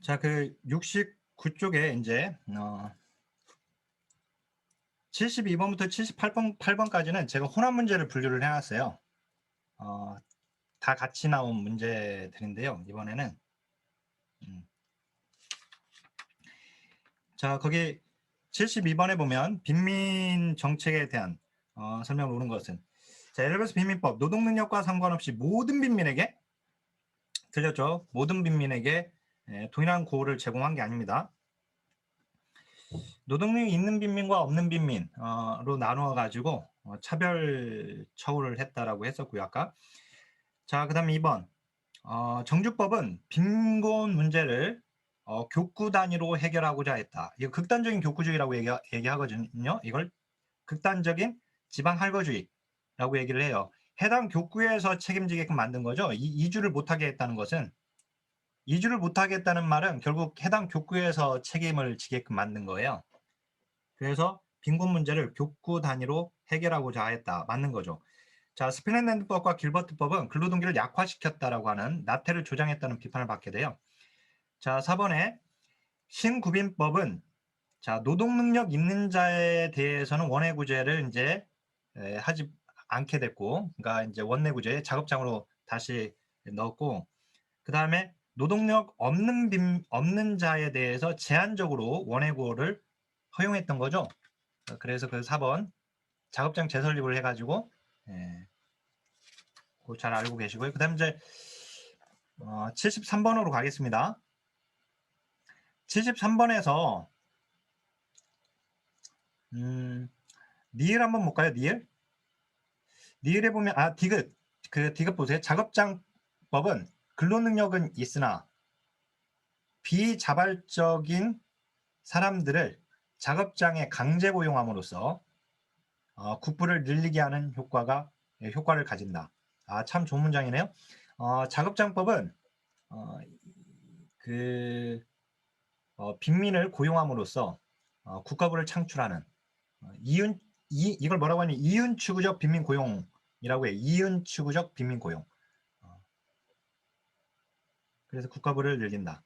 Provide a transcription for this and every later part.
자, 그 69쪽에 이제 72번부터 78번까지는 제가 혼합 문제를 분류를 해놨어요. 다 같이 나온 문제들인데요. 이번에는 자, 거기 72번에 보면 빈민 정책에 대한 설명을 오는 것은, 자, 예를 들어서 빈민법, 노동능력과 상관없이 모든 빈민에게, 들렸죠? 모든 빈민에게 동일한 구호를 제공한 게 아닙니다. 노동력이 있는 빈민과 없는 빈민로 나누어 가지고 차별 처우를 했다라고 했었고요, 아까. 자, 그 다음에 2번 정주법은 빈곤 문제를 교구 단위로 해결하고자 했다. 이거 극단적인 교구주의라고 얘기하거든요. 이걸 극단적인 지방 할거주의라고 얘기를 해요. 해당 교구에서 책임지게끔 만든 거죠. 이주를 못하게 했다는 것은, 이주를 못하게 했다는 말은 결국 해당 교구에서 책임을 지게끔 만든 거예요. 그래서 빈곤 문제를 교구 단위로 해결하고자 했다. 맞는 거죠. 자, 스피넨랜드법과 길버트법은 근로동기를 약화시켰다라고 하는 나태를 조장했다는 비판을 받게 돼요. 자, 4번에 신구빈법은, 자, 노동능력 있는 자에 대해서는 원해구제를 이제 하지 않게 됐고, 그러니까 이제 원내구제 작업장으로 다시 넣었고, 그 다음에 노동력 없는 자에 대해서 제한적으로 원해구를 허용했던 거죠. 그래서 그 4번 작업장 재설립을 해가지고 그거 잘 알고 계시고요. 그 다음 이제 73번으로 가겠습니다. 73번에서 니을 한번 볼까요? 니을에 보면 디귿, 그 디귿 보세요. 작업장법은 근로능력은 있으나 비자발적인 사람들을 작업장에 강제 고용함으로써 국부를 늘리게 하는 효과를 가진다. 참 좋은 문장이네요. 작업장법은 빈민을 고용함으로써 국가부를 창출하는 이걸 뭐라고 하니 이윤추구적 빈민 고용이라고 해요. 이윤추구적 빈민 고용. 그래서 국가부를 늘린다.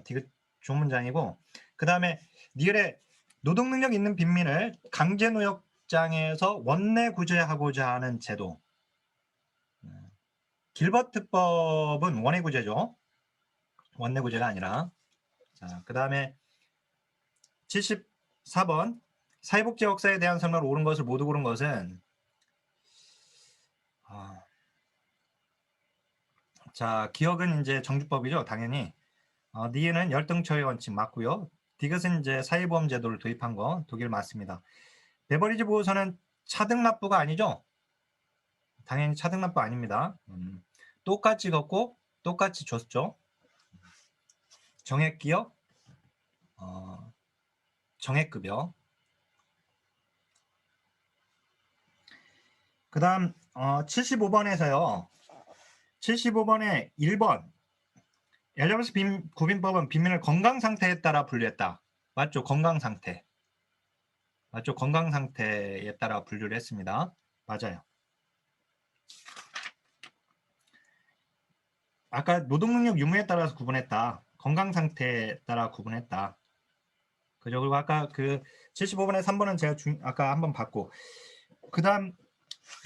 되게 좋은 문장이고, 그 다음에 니을에 노동능력 있는 빈민을 강제노역장에서 원내 구제하고자 하는 제도. 길버트법은 원내 구제죠. 원내 구제가 아니라. 자, 그 다음에 74번 사회복지 역사에 대한 설명을 옳은 것을 모두 고른 것은, 자, 기억은 이제 정주법이죠, 당연히. 니에는 열등처의 원칙 맞고요. 디귿은 이제 사회보험 제도를 도입한 거 독일 맞습니다. 베버리지 보호서는 차등납부가 아니죠? 당연히 차등납부 아닙니다. 똑같이 걷고 똑같이 줬죠. 정액기업, 정액급여. 그 다음 75번에서요. 75번에 1번 엘리자베스 구빈법은 빈민을 건강상태에 따라 분류했다. 맞죠? 건강상태. 맞죠? 건강상태에 따라 분류를 했습니다. 맞아요. 아까 노동능력 유무에 따라서 구분했다. 건강상태에 따라 구분했다. 그죠? 그리고 아까 그 75번에 3번은 제가 아까 한번 봤고, 그 다음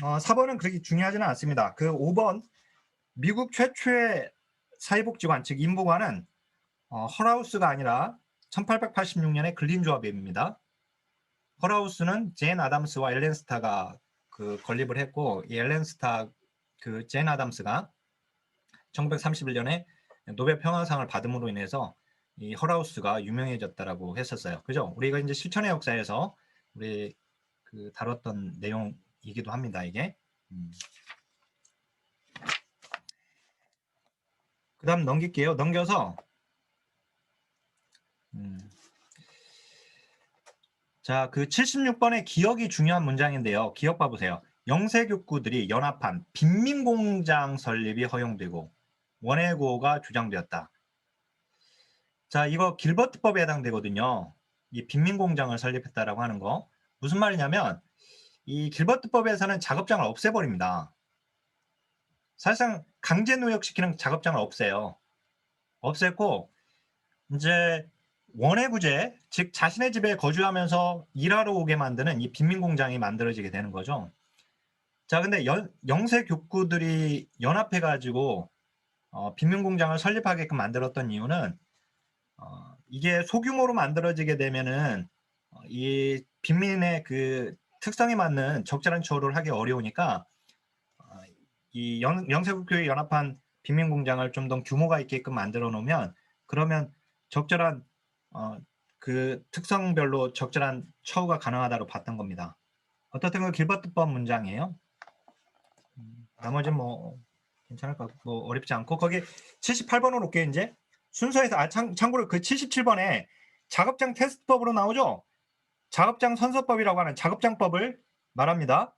4번은 그렇게 중요하지는 않습니다. 그 5번 미국 최초의 사회복지관 즉 인보관은 헐하우스가 아니라 1886년의 근린조합입니다. 헐하우스는 제인 아담스와 엘렌 스타가 그 건립을 했고, 이 엘렌 스타 그 제인 아담스가 1931년에 노벨 평화상을 받음으로 인해서 이 헐하우스가 유명해졌다라고 했었어요. 그죠? 우리가 이제 실천의 역사에서 우리 그 다뤘던 내용이기도 합니다. 이게. 그 다음 넘길게요. 넘겨서 자, 그 76번의 기억이 중요한 문장인데요. 기억 봐보세요. 영세교구들이 연합한 빈민공장 설립이 허용되고 원해고가 주장되었다. 자, 이거 길버트법에 해당되거든요. 이 빈민공장을 설립했다라고 하는 거. 무슨 말이냐면 이 길버트법에서는 작업장을 없애버립니다. 사실상 강제노역시키는 작업장을 없애요. 없앴고 이제 원해부재, 즉 자신의 집에 거주하면서 일하러 오게 만드는 이 빈민공장이 만들어지게 되는 거죠. 자, 근데 영세 교구들이 연합해가지고 빈민공장을 설립하게끔 만들었던 이유는 이게 소규모로 만들어지게 되면은 이 빈민의 그 특성에 맞는 적절한 처우를 하기 어려우니까 이 영세국교에 연합한 빈민공장을 좀 더 규모가 있게끔 만들어 놓으면 그러면 적절한 그 특성별로 적절한 처우가 가능하다고 봤던 겁니다. 어떻든 그 길버트법 문장이에요. 나머지는 뭐 괜찮을 것 같고 뭐 어렵지 않고 거기 78번으로 올게요. 이제 순서에서 참고로 그 77번에 작업장 테스트법으로 나오죠. 작업장 선서법이라고 하는 작업장법을 말합니다.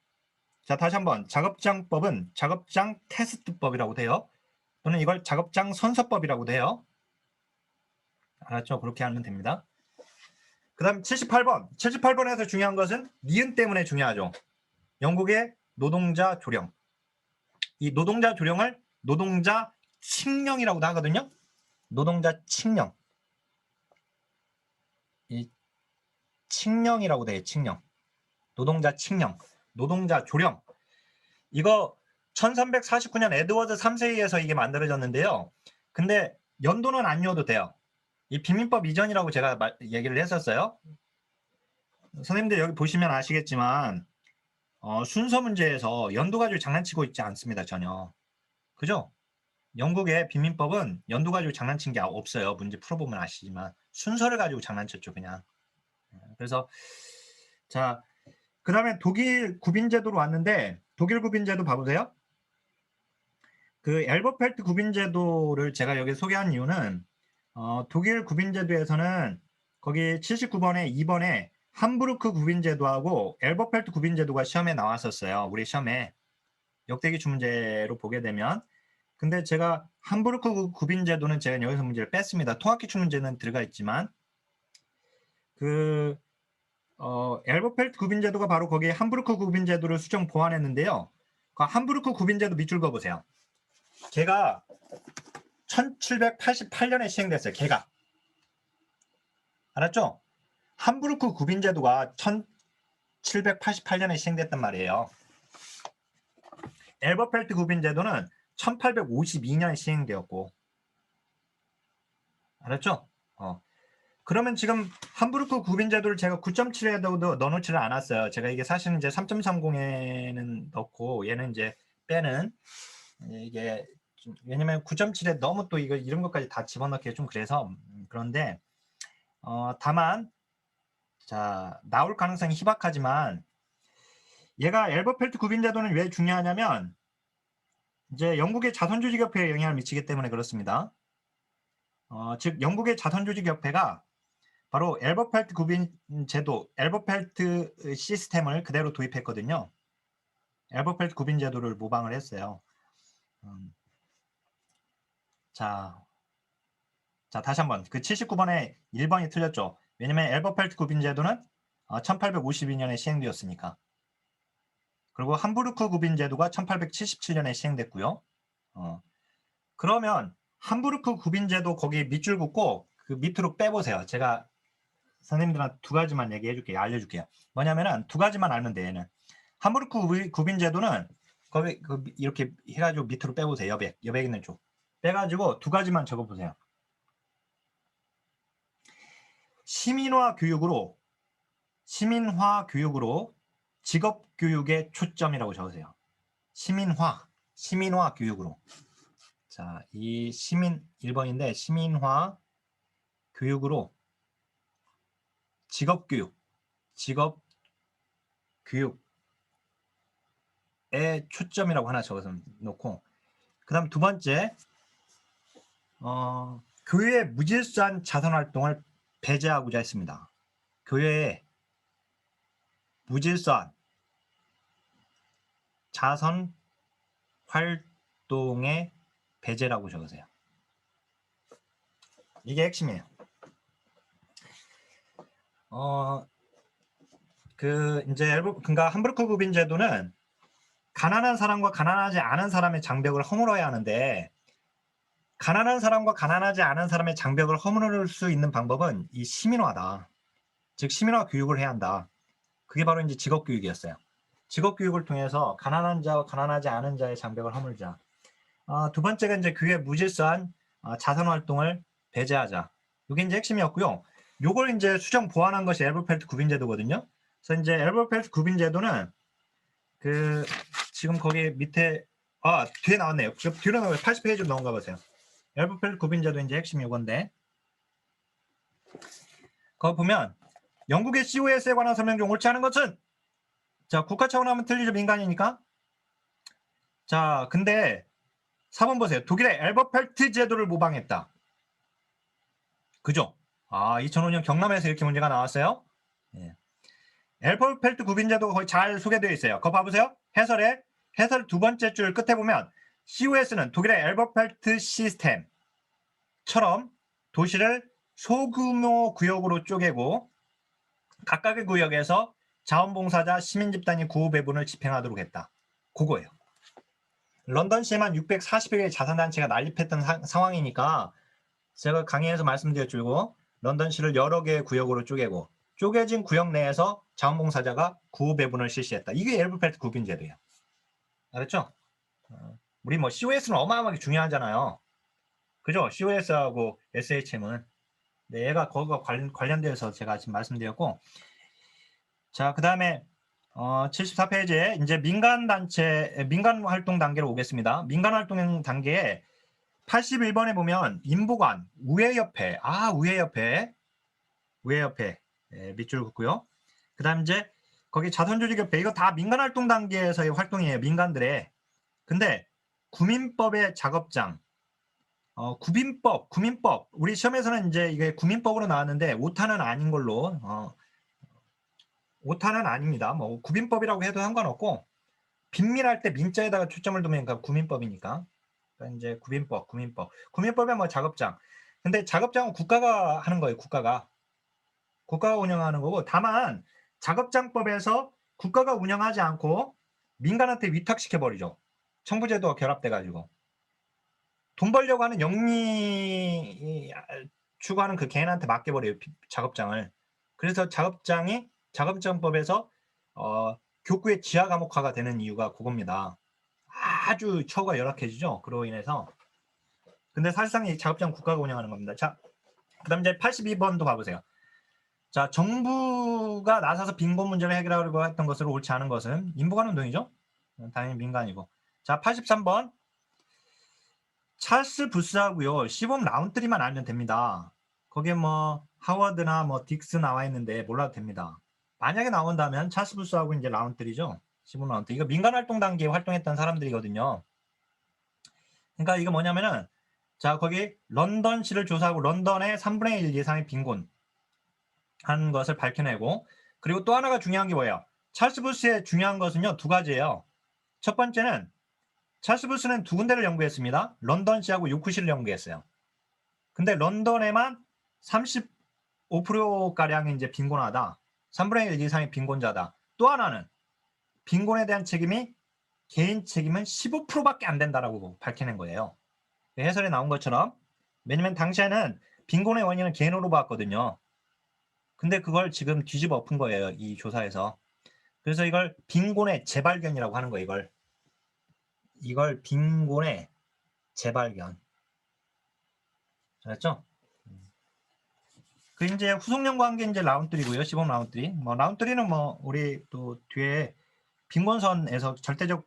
자, 다시 한번 작업장법은 작업장 테스트법이라고 돼요. 또는 이걸 작업장 선서법이라고 돼요. 알았죠? 그렇게 하면 됩니다. 그 다음 78번. 78번에서 중요한 것은 니은 때문에 중요하죠. 영국의 노동자 조령. 이 노동자 조령을 노동자 칙령이라고도 하거든요. 노동자 칙령. 이 칙령이라고 돼요. 칙령. 노동자 칙령. 노동자 조령. 이거 1349년 에드워드 3세에서 이게 만들어졌는데요. 근데 연도는 안 외워도 돼요. 이 빈민법 이전이라고 제가 얘기를 했었어요. 선생님들 여기 보시면 아시겠지만 순서 문제에서 연도 가지고 장난치고 있지 않습니다. 전혀. 그죠? 영국의 빈민법은 연도 가지고 장난친 게 없어요. 문제 풀어보면 아시지만 순서를 가지고 장난쳤죠. 그냥. 그래서 자, 그 다음에 독일 구빈제도로 왔는데 독일 구빈제도 봐보세요. 그 엘버펠트 구빈제도를 제가 여기 소개한 이유는 독일 구빈제도에서는 거기 79번에 2번에 함부르크 구빈제도하고 엘버펠트 구빈제도가 시험에 나왔었어요. 우리 시험에 역대기출 문제로 보게 되면. 근데 제가 함부르크 구빈제도는 제가 여기서 문제를 뺐습니다. 통합기출 문제는 들어가 있지만 그 엘버펠트 구빈제도가 바로 거기에 함부르크 구빈제도를 수정 보완했는데요. 그 함부르크 구빈제도 밑줄 그어보세요. 걔가 1788년에 시행됐어요. 걔가. 알았죠? 함부르크 구빈제도가 1788년에 시행됐단 말이에요. 엘버펠트 구빈제도는 1852년에 시행되었고. 알았죠? 그러면 지금 함부르크 구빈제도를 제가 9.7에도 넣어놓지를 않았어요. 제가 이게 사실은 이제 3.30에는 넣고 얘는 이제 빼는 이게 왜냐면 9.7에 너무 또 이런 것까지 다 집어넣기가 좀 그래서 그런데 다만 자 나올 가능성이 희박하지만 얘가 엘버펠트 구빈제도는 왜 중요하냐면 이제 영국의 자선조직협회에 영향을 미치기 때문에 그렇습니다. 즉 영국의 자선조직협회가 바로 엘버펠트 구빈제도, 엘버펠트 시스템을 그대로 도입했거든요. 엘버펠트 구빈제도를 모방을 했어요. 자, 다시 한번 그 79번에 1번이 틀렸죠. 왜냐면 엘버펠트 구빈제도는 1852년에 시행되었으니까. 그리고 함부르크 구빈제도가 1877년에 시행됐고요. 그러면 함부르크 구빈제도 거기 밑줄 긋고 그 밑으로 빼보세요. 제가 선생님들한테 두 가지만 얘기해 줄게요. 알려줄게요. 뭐냐면은 두 가지만 알면 돼. 얘는 함부르크 구빈제도는 거기 이렇게 해가지고 밑으로 빼보세요. 여백 있는 쪽 빼가지고 두 가지만 적어보세요. 시민화 교육으로 직업교육의 초점이라고 적으세요. 시민화 교육으로. 자, 이 1번인데 시민화 교육으로 직업교육의 초점이라고 하나 적어서 놓고 그 다음 두 번째 교회의 무질서한 자선활동을 배제하고자 했습니다. 교회의 무질서한 자선활동의 배제라고 적으세요. 이게 핵심이에요. 그러니까 함부르크 구빈제도는 가난한 사람과 가난하지 않은 사람의 장벽을 허물어야 하는데 가난한 사람과 가난하지 않은 사람의 장벽을 허무를 수 있는 방법은 이 시민화다. 즉 시민화 교육을 해야 한다. 그게 바로 이제 직업 교육이었어요. 직업 교육을 통해서 가난한 자와 가난하지 않은 자의 장벽을 허물자. 두 번째가 이제 교회 무질서한 자선 활동을 배제하자. 이게 이제 핵심이었고요. 요걸 이제 수정 보완한 것이 엘버펠트 구빈제도거든요. 그래서 이제 엘버펠트 구빈제도는 그 지금 거기 밑에 뒤에 나왔네요. 뒤로 나와요. 80페이지로 넘어가 보세요. 엘버펠트 구빈제도 이제 핵심이 요건데 거기 보면 영국의 COS에 관한 설명 중 옳지 않은 것은 자 국가 차원 하면 틀리죠. 민간이니까. 자 근데 4번 보세요. 독일의 엘버펠트 제도를 모방했다. 그죠? 2005년 경남에서 이렇게 문제가 나왔어요. 예. 엘버펠트 구빈제도가 거의 잘 소개되어 있어요. 그거 봐보세요. 해설 두 번째 줄 끝에 보면 COS는 독일의 엘버펠트 시스템처럼 도시를 소규모 구역으로 쪼개고 각각의 구역에서 자원봉사자 시민집단이 구호배분을 집행하도록 했다. 그거예요. 런던시에만 640여 개의 자선단체가 난립했던 상황이니까 제가 강의에서 말씀드렸죠. 런던시를 여러 개의 구역으로 쪼개고 쪼개진 구역 내에서 자원봉사자가 구호배분을 실시했다. 이게 엘버펠트 구빈제도예요. 알았죠? 우리 뭐 COS는 어마어마하게 중요하잖아요. 그죠? COS하고 SHM은. 네, 얘가 거기가 관련되어서 제가 지금 말씀드렸고, 자, 그 다음에 74페이지에 이제 민간 활동 단계로 오겠습니다. 민간 활동 단계에 81번에 보면 인보관, 우회협회, 우회협회 밑줄 긋고요. 그 다음 이제 거기 자선조직협회, 이거 다 민간 활동 단계에서의 활동이에요. 민간들의. 근데 구민법의 작업장, 구민법. 우리 시험에서는 이제 이게 구민법으로 나왔는데 오타는 아닌 걸로, 오타는 아닙니다. 뭐 구민법이라고 해도 상관없고 빈민할 때 민자에다가 초점을 두면 구민법이니까. 그러니까 이제 구민법에 뭐 작업장. 근데 작업장은 국가가 하는 거예요. 국가가 운영하는 거고, 다만 작업장법에서 국가가 운영하지 않고 민간한테 위탁시켜 버리죠. 청부제도가 결합돼가지고 돈 벌려고 하는 영리 추구하는 그 개인한테 맡겨버려요. 작업장을. 그래서 작업장법에서 교구의 지하 감옥화가 되는 이유가 그겁니다. 아주 처우가 열악해지죠. 그로 인해서. 근데 사실상 이 작업장 국가가 운영하는 겁니다. 자, 그 다음 이제 82번도 봐보세요. 자, 정부가 나서서 빈곤 문제를 해결하려고 했던 것으로 옳지 않은 것은 인보관 운동이죠. 당연히 민간이고. 자, 83번. 찰스 부스하고요. 시범 라운트리만 알면 됩니다. 거기에 뭐 하워드나 뭐 딕스 나와 있는데 몰라도 됩니다. 만약에 나온다면 찰스 부스하고 이제 라운트리죠. 시범 라운트리. 이거 민간 활동 단계에 활동했던 사람들이거든요. 그러니까 이거 뭐냐면은 자, 거기 런던시를 조사하고 런던의 3분의 1 이상의 빈곤 한 것을 밝혀내고, 그리고 또 하나가 중요한 게 뭐예요? 찰스 부스의 중요한 것은요, 두 가지예요. 첫 번째는 찰스 부스는 두 군데를 연구했습니다. 런던시하고 요크시를 연구했어요. 근데 런던에만 35%가량이 이제 빈곤하다. 3분의 1 이상의 빈곤자다. 또 하나는 빈곤에 대한 책임이 개인 책임은 15%밖에 안 된다라고 밝혀낸 거예요. 해설에 나온 것처럼. 왜냐면 당시에는 빈곤의 원인은 개인으로 봤거든요. 근데 그걸 지금 뒤집어 엎은 거예요. 이 조사에서. 그래서 이걸 빈곤의 재발견이라고 하는 거예요. 이걸 빈곤의 재발견. 알았죠? 그 이제 후속연구한 게 이제 라운트리고요. 시범 라운트리. 뭐 라운트리는 뭐 우리 또 뒤에 빈곤선에서 절대적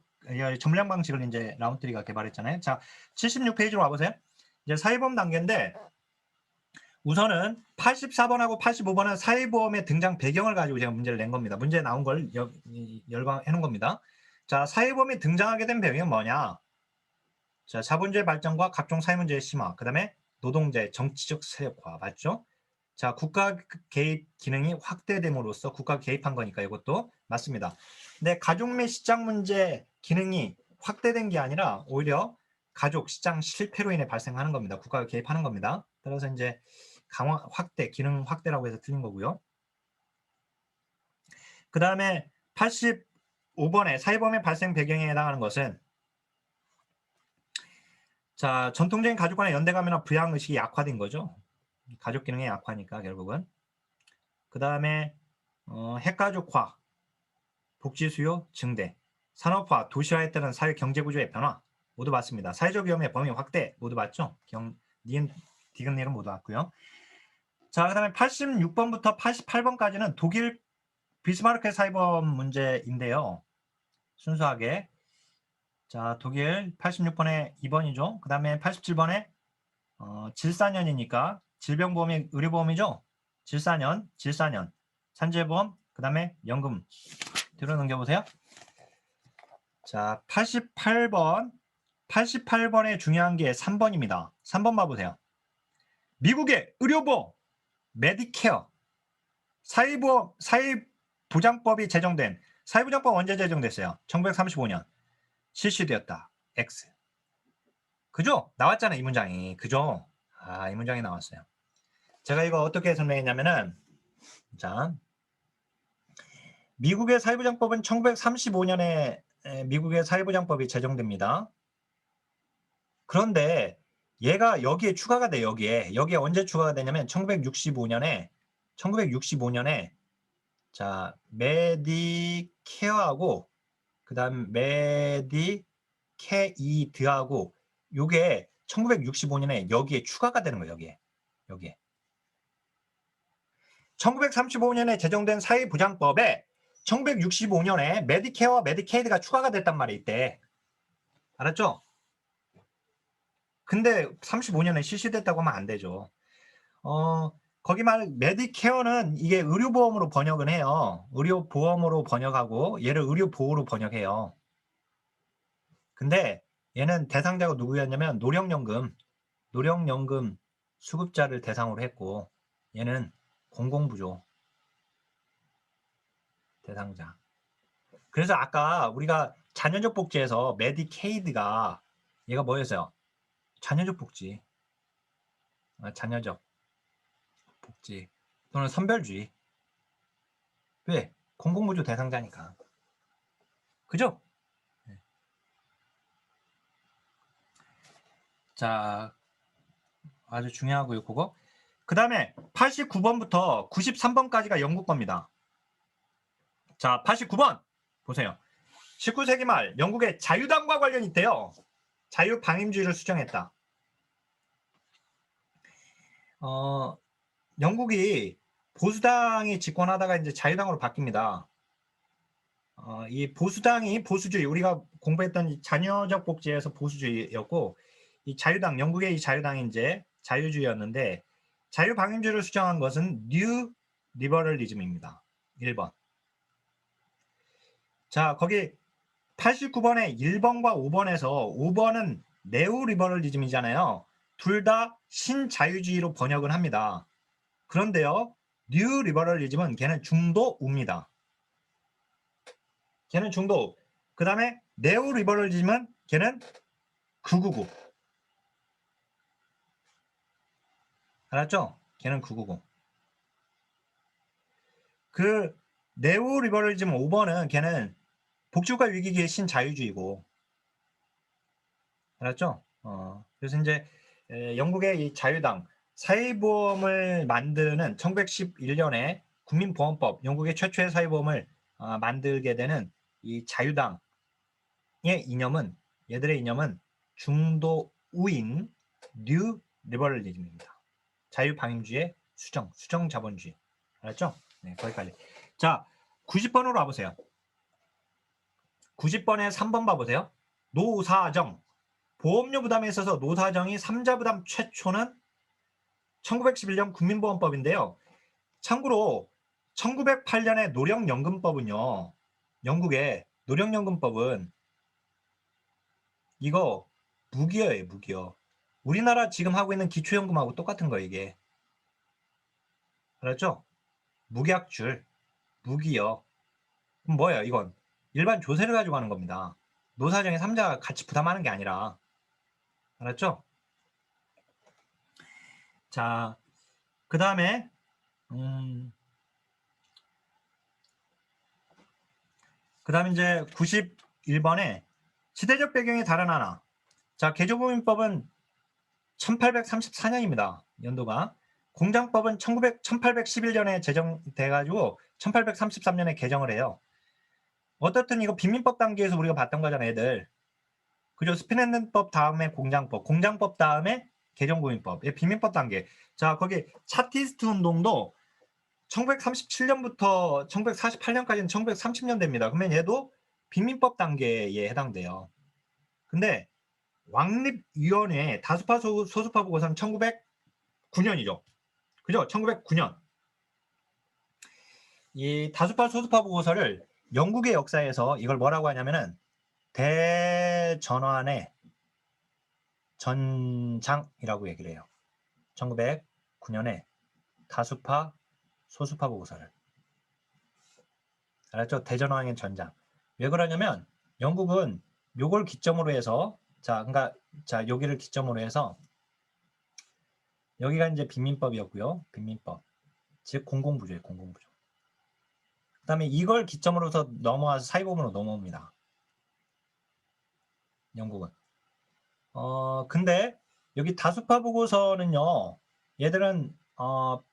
점량 방식을 이제 라운트리가 개발했잖아요. 자, 76페이지로 와보세요. 이제 사회보험 단계인데 우선은 84번하고 85번은 사회보험의 등장 배경을 가지고 제가 문제를 낸 겁니다. 문제 나온 걸 열광해 놓은 겁니다. 자, 사회보험이 등장하게 된 배경이 뭐냐? 자, 자본주의 발전과 각종 사회문제의 심화, 그 다음에 노동자의 정치적 세력화, 맞죠? 자, 국가 개입 기능이 확대됨으로써 국가가 개입한 거니까 이것도 맞습니다. 근데 가족 및 시장 문제 기능이 확대된 게 아니라 오히려 가족 시장 실패로 인해 발생하는 겁니다. 국가가 개입하는 겁니다. 따라서 이제 강화 확대, 기능 확대라고 해서 틀린 거고요. 그 다음에 85번에 사회범의 발생 배경에 해당하는 것은 자, 전통적인 가족 간의 연대감이나 부양 의식이 약화된 거죠. 가족 기능이 약화니까 결국은. 그 다음에 핵가족화, 복지 수요 증대, 산업화, 도시화에 따른 사회 경제 구조의 변화 모두 봤습니다. 사회적 위험의 범위 확대 모두 봤죠. 니은, 디귿 모두 봤고요. 자, 그 다음에 86번부터 88번까지는 독일 비스마르크 사이버 문제인데요. 순수하게. 자, 독일 86번에 2번이죠. 그 다음에 87번에 질사년이니까 질병보험이 의료보험이죠. 질사년, 산재보험, 그 다음에 연금 뒤로 넘겨보세요. 자, 88번에 중요한 게 3번입니다. 3번 봐보세요. 미국의 의료보험, 메디케어, 사회보장법이 제정된, 사회보장법 언제 제정됐어요? 1935년 실시되었다. X. 그죠? 나왔잖아요, 이 문장이. 그죠? 이 문장이 나왔어요. 제가 이거 어떻게 설명했냐면은, 자, 미국의 사회보장법은 1935년에 미국의 사회보장법이 제정됩니다. 그런데 얘가 여기에 추가가 돼, 여기에 언제 추가가 되냐면 1965년에 자, 메디케어하고 그다음 메디케이드하고 요게 1965년에 여기에 추가가 되는 거예요, 여기에. 1935년에 제정된 사회보장법에 1965년에 메디케어와 메디케이드가 추가가 됐단 말이에요, 이때. 알았죠? 근데 35년에 실시됐다고 하면 안 되죠. 거기 말 메디케어는 이게 의료보험으로 번역은 해요. 의료보험으로 번역하고 얘를 의료보호로 번역해요. 근데 얘는 대상자가 누구였냐면 노령연금 수급자를 대상으로 했고 얘는 공공부조 대상자. 그래서 아까 우리가 자녀적 복지에서 메디케이드가 얘가 뭐였어요? 자녀적 복지. 자녀적 복지 또는 선별주의. 왜? 공공부조 대상자니까. 그죠? 자, 아주 중요하고요, 그거. 그 다음에 89번부터 93번까지가 영국 겁니다. 자, 89번 보세요. 19세기 말 영국의 자유당과 관련이 있대요. 자유방임주의를 수정했다. 영국이 보수당이 집권하다가 이제 자유당으로 바뀝니다. 이 보수당이 보수주의, 우리가 공부했던 이 자녀적 복지에서 보수주의였고, 이 자유당, 영국의 이 자유당이 이제 자유주의였는데, 자유방임주의를 수정한 것은 뉴 리버럴리즘입니다. 1번. 자, 거기 89번에 1번과 5번에서 5번은 네오 리버럴리즘이잖아요. 둘 다 신자유주의로 번역을 합니다. 그런데요, 뉴 리버럴리즘은 걔는 중도우입니다. 걔는 중도. 그 다음에 네오 리버럴리즘은 걔는 극우고. 알았죠? 걔는 극우고. 그 네오 리버럴리즘 5번은 걔는 복지국가 위기기의 신자유주의고. 알았죠? 그래서 이제 영국의 이 자유당 사회보험을 만드는 1911년에 국민보험법, 영국의 최초의 사회보험을 만들게 되는 이 자유당의 이념은, 얘들의 이념은 중도우인 뉴 리버럴리즘입니다. 자유방임주의 수정 자본주의. 알았죠? 네, 거기까지. 자, 90번으로 와보세요. 90번에 3번 봐보세요. 노사정. 보험료 부담에 있어서 노사정이 3자 부담 최초는 1911년 국민보험법인데요. 참고로 1908년의 노령연금법은요. 영국의 노령연금법은 이거 무기여예요, 무기여. 우리나라 지금 하고 있는 기초연금하고 똑같은 거예요, 이게. 알았죠? 무계약줄, 무기여. 그럼 뭐예요, 이건? 일반 조세를 가지고 하는 겁니다. 노사정의 3자가 같이 부담하는 게 아니라. 알았죠? 자, 그 다음에 이제 91번에 시대적 배경이 다른 하나. 자, 개조보험법은 1834년입니다. 연도가. 공장법은 1811년에 제정돼가지고 1833년에 개정을 해요. 어떻든 이거 빈민법 단계에서 우리가 봤던 거잖아, 애들. 그죠? 스피넨법 다음에 공장법, 공장법 다음에 개정구민법, 빈민법 단계. 자, 거기 차티스트 운동도 1937년부터 1948년까지는 1930년대입니다. 그러면 얘도 빈민법 단계에 해당돼요. 근데 왕립위원회 다수파 소수파 보고서는 1909년이죠. 그죠? 1909년. 이 다수파 소수파 보고서를 영국의 역사에서 이걸 뭐라고 하냐면은 대전환의 전장이라고 얘기를 해요. 1909년에 다수파 소수파 보고서를. 알았죠? 대전환의 전장. 왜 그러냐면 영국은 요걸 기점으로 해서 여기를 기점으로 해서 여기가 이제 빈민법이었고요. 빈민법. 즉 공공부조예요. 공공부조. 그다음에 이걸 기점으로 해서 넘어와서 사회법으로 넘어옵니다. 영국은. 근데 여기 다수파 보고서는요. 얘들은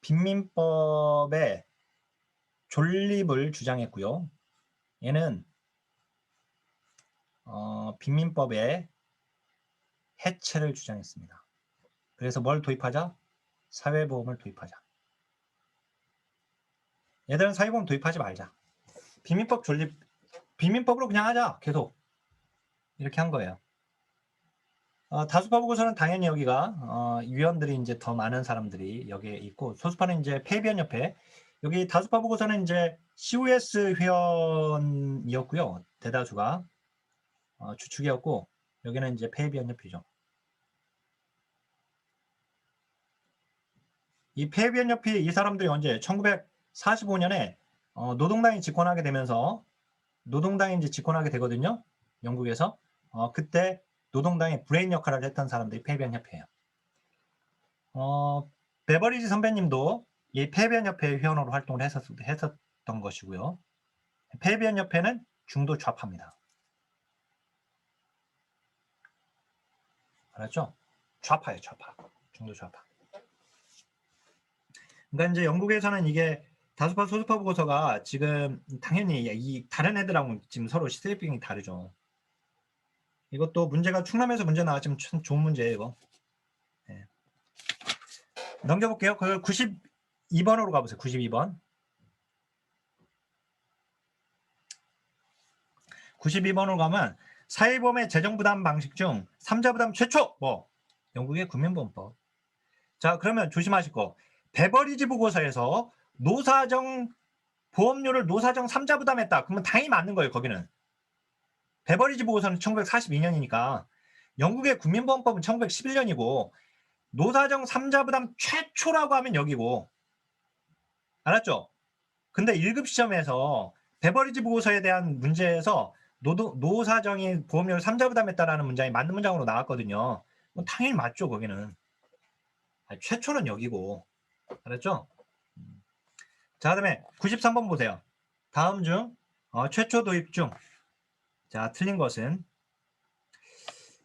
빈민법의 존립을 주장했고요. 얘는 빈민법의 해체를 주장했습니다. 그래서 뭘 도입하자? 사회보험을 도입하자. 얘들은 사회보험 도입하지 말자. 빈민법 존립, 빈민법으로 그냥 하자. 계속. 이렇게 한 거예요. 다수파 보고서는 당연히 여기가 위원들이 이제 더 많은 사람들이 여기에 있고, 소수파는 이제 폐비연협회. 여기 다수파 보고서는 이제 COS 회원이었고요. 대다수가 주축이었고, 여기는 이제 폐비연협회죠. 이 폐비연협회 이 사람들이 언제 1945년에 노동당이 집권하게 되면서 노동당이 이제 집권하게 되거든요. 영국에서. 그때 노동당의 브레인 역할을 했던 사람들이 폐비연협회예요. 베버리지 선배님도 이 폐비연협회 회원으로 활동을 했었던 것이고요. 폐비연협회는 중도 좌파입니다. 알았죠? 좌파예요, 좌파. 중도 좌파. 그러니까 이제 영국에서는 이게 다수파 소수파 보고서가 지금 당연히 이 다른 애들하고 지금 서로 시대비용이 다르죠. 이것도 문제가 충남에서 문제 나왔지만 참 좋은 문제예요, 이거. 네. 넘겨볼게요. 그 92번으로 가보세요. 92번. 92번으로 가면 사회보험의 재정부담 방식 중 3자부담 최초! 영국의 국민보험법. 자, 그러면 조심하실 거. 베버리지 보고서에서 노사정 보험료를 노사정 3자부담했다. 그러면 당연히 맞는 거예요, 거기는. 베버리지 보고서는 1942년이니까 영국의 국민보험법은 1911년이고 노사정 3자부담 최초라고 하면 여기고. 알았죠? 근데 1급 시험에서 베버리지 보고서에 대한 문제에서 노사정이 보험료를 3자부담했다라는 문장이 맞는 문장으로 나왔거든요. 당연히 맞죠, 거기는. 최초는 여기고. 알았죠? 자, 그다음에 93번 보세요. 다음 중 최초 도입 중. 자, 틀린 것은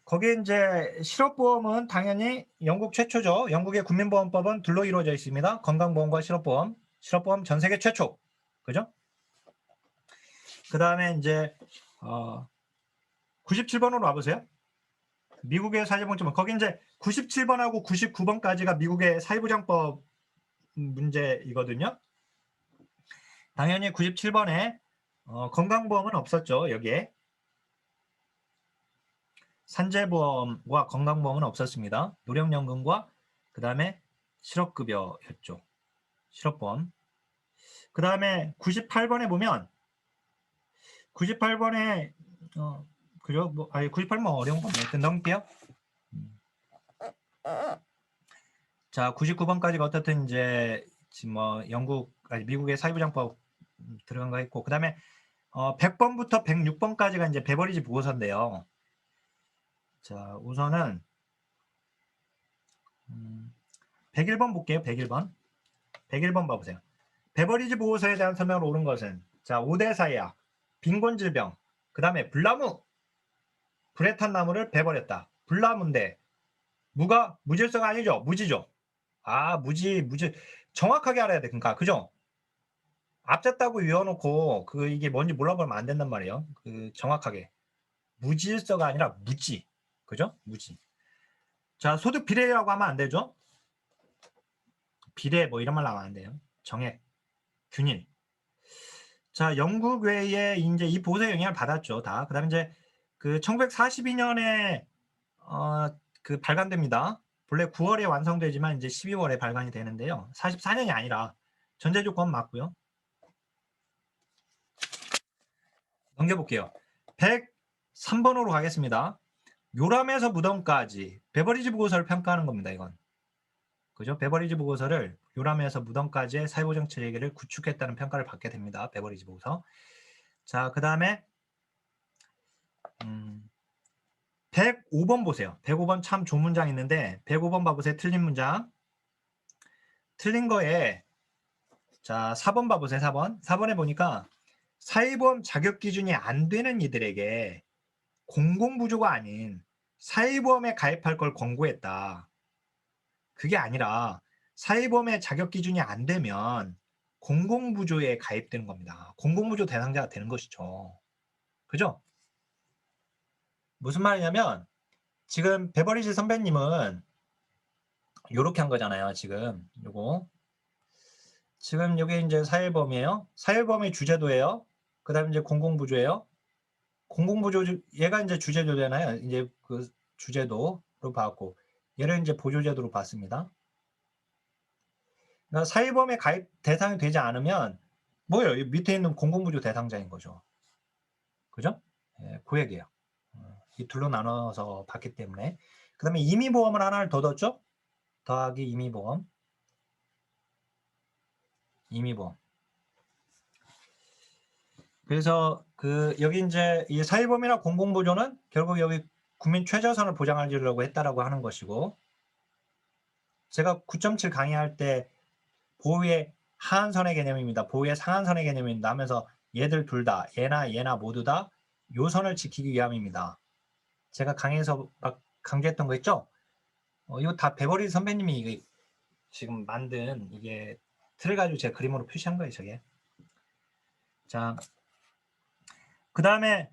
거기에 이제 실업보험은 당연히 영국 최초죠. 영국의 국민보험법은 둘로 이루어져 있습니다. 건강보험과 실업보험. 실업보험 전 세계 최초. 그죠? 그 다음에 이제 97번으로 와보세요. 미국의 사회보장법. 거기 이제 97번하고 99번까지가 미국의 사회보장법 문제이거든요. 당연히 97번에 건강보험은 없었죠. 여기에. 산재보험과 건강보험은 없었습니다. 노령연금과 그 다음에 실업급여였죠. 실업보험. 그 다음에 98번에 보면 98번에 그죠? 98번 어려운 건데 일단 넘길게요. 자, 99번까지가 어떻든 이제 지금 미국의 사회보장법 들어간 거 있고, 그 다음에 100번부터 106번까지가 이제 베버리지 보고서인데요. 자, 우선은 101번 볼게요. 101번. 101번 봐보세요. 베버리지 보고서에 대한 설명을 옳은 것은 자, 5대 사약, 빈곤질병, 그 다음에 불나무, 불에 탄 나무를 베버렸다. 불나무인데 무가 무질서가 아니죠. 무지죠. 무지. 정확하게 알아야 돼. 그러니까 그죠? 앞졌다고 외워놓고 이게 뭔지 몰라보면 안 된단 말이에요. 정확하게 무질서가 아니라 무지. 그죠? 무지. 자, 소득 비례라고 하면 안 되죠. 비례 뭐 이런 말 나오면 안 돼요. 정액, 균일. 자, 영국 외에 이제 이 보고서에 영향을 받았죠. 다. 그다음에 이제 1942년에 발간됩니다. 본래 9월에 완성되지만 이제 12월에 발간이 되는데요. 44년이 아니라 전제 조건 맞고요. 넘겨볼게요. 103번으로 가겠습니다. 요람에서 무덤까지 베버리지 보고서를 평가하는 겁니다. 이건. 그죠? 베버리지 보고서를 요람에서 무덤까지의 사회보장 체계를 구축했다는 평가를 받게 됩니다. 베버리지 보고서. 자, 그 다음에 105번 보세요. 105번 참 좋은 문장 있는데 105번 봐보세요. 틀린 문장. 틀린 거에 자 4번 봐보세요. 4번. 4번에 보니까 사회보험 자격 기준이 안 되는 이들에게 공공부조가 아닌 사회보험에 가입할 걸 권고했다. 그게 아니라 사회보험의 자격 기준이 안 되면 공공부조에 가입되는 겁니다. 공공부조 대상자가 되는 것이죠. 그죠? 무슨 말이냐면 지금 베버리지 선배님은 요렇게 한 거잖아요. 지금 요거 지금 요게 이제 사회보험이에요. 사회보험의 주제도예요. 그 다음에 이제 공공부조예요. 공공부조 얘가 이제 주제도잖아요. 이제 주제도로 봤고 얘를 이제 보조제도로 봤습니다. 그러니까 사회보험에 가입 대상이 되지 않으면 뭐예요? 밑에 있는 공공부조 대상자인 거죠. 그죠? 예, 그 얘기예요. 이 둘로 나눠서 봤기 때문에. 그 다음에 임의보험을 하나를 더 넣었죠? 더하기 임의보험. 임의보험. 그래서 여기 이제 이 사회보험이나 공공부조는 결국 여기 국민 최저선을 보장하려고 했다라고 하는 것이고, 제가 9.7 강의할 때 보호의 하한선의 개념입니다. 보호의 상한선의 개념입니다 하면서 얘들 둘 다, 얘나 모두 다 요 선을 지키기 위함입니다. 제가 강의에서 막 강조했던 거 있죠? 이거 다 베버리 선배님이 이게 지금 만든 이게 틀을 가지고 제가 그림으로 표시한 거예요, 저게. 자, 그 다음에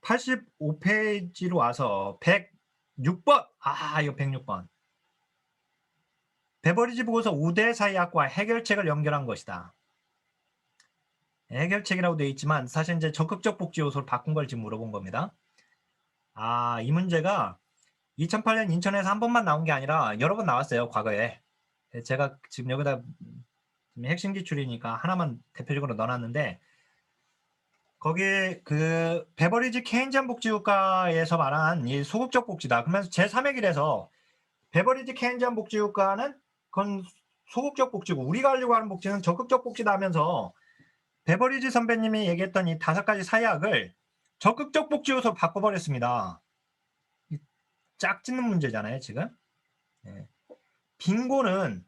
85페이지로 와서 106번. 이거 106번. 베버리지 보고서 우대 사회학과 해결책을 연결한 것이다. 해결책이라고 되어 있지만 사실 이제 적극적 복지 요소를 바꾼 걸 지금 물어본 겁니다. 이 문제가 2008년 인천에서 한 번만 나온 게 아니라 여러 번 나왔어요, 과거에. 제가 지금 여기다 핵심 기출이니까 하나만 대표적으로 넣어놨는데, 거기 베버리지 케인지안 복지국가에서 말한 이 소극적 복지다. 그러면서 제3의 길에서 베버리지 케인지안 복지국가는 그건 소극적 복지고 우리가 하려고 하는 복지는 적극적 복지다 하면서 베버리지 선배님이 얘기했던 이 5가지 사약을 적극적 복지 요소로 바꿔버렸습니다. 짝짓는 문제잖아요, 지금. 네. 빈곤은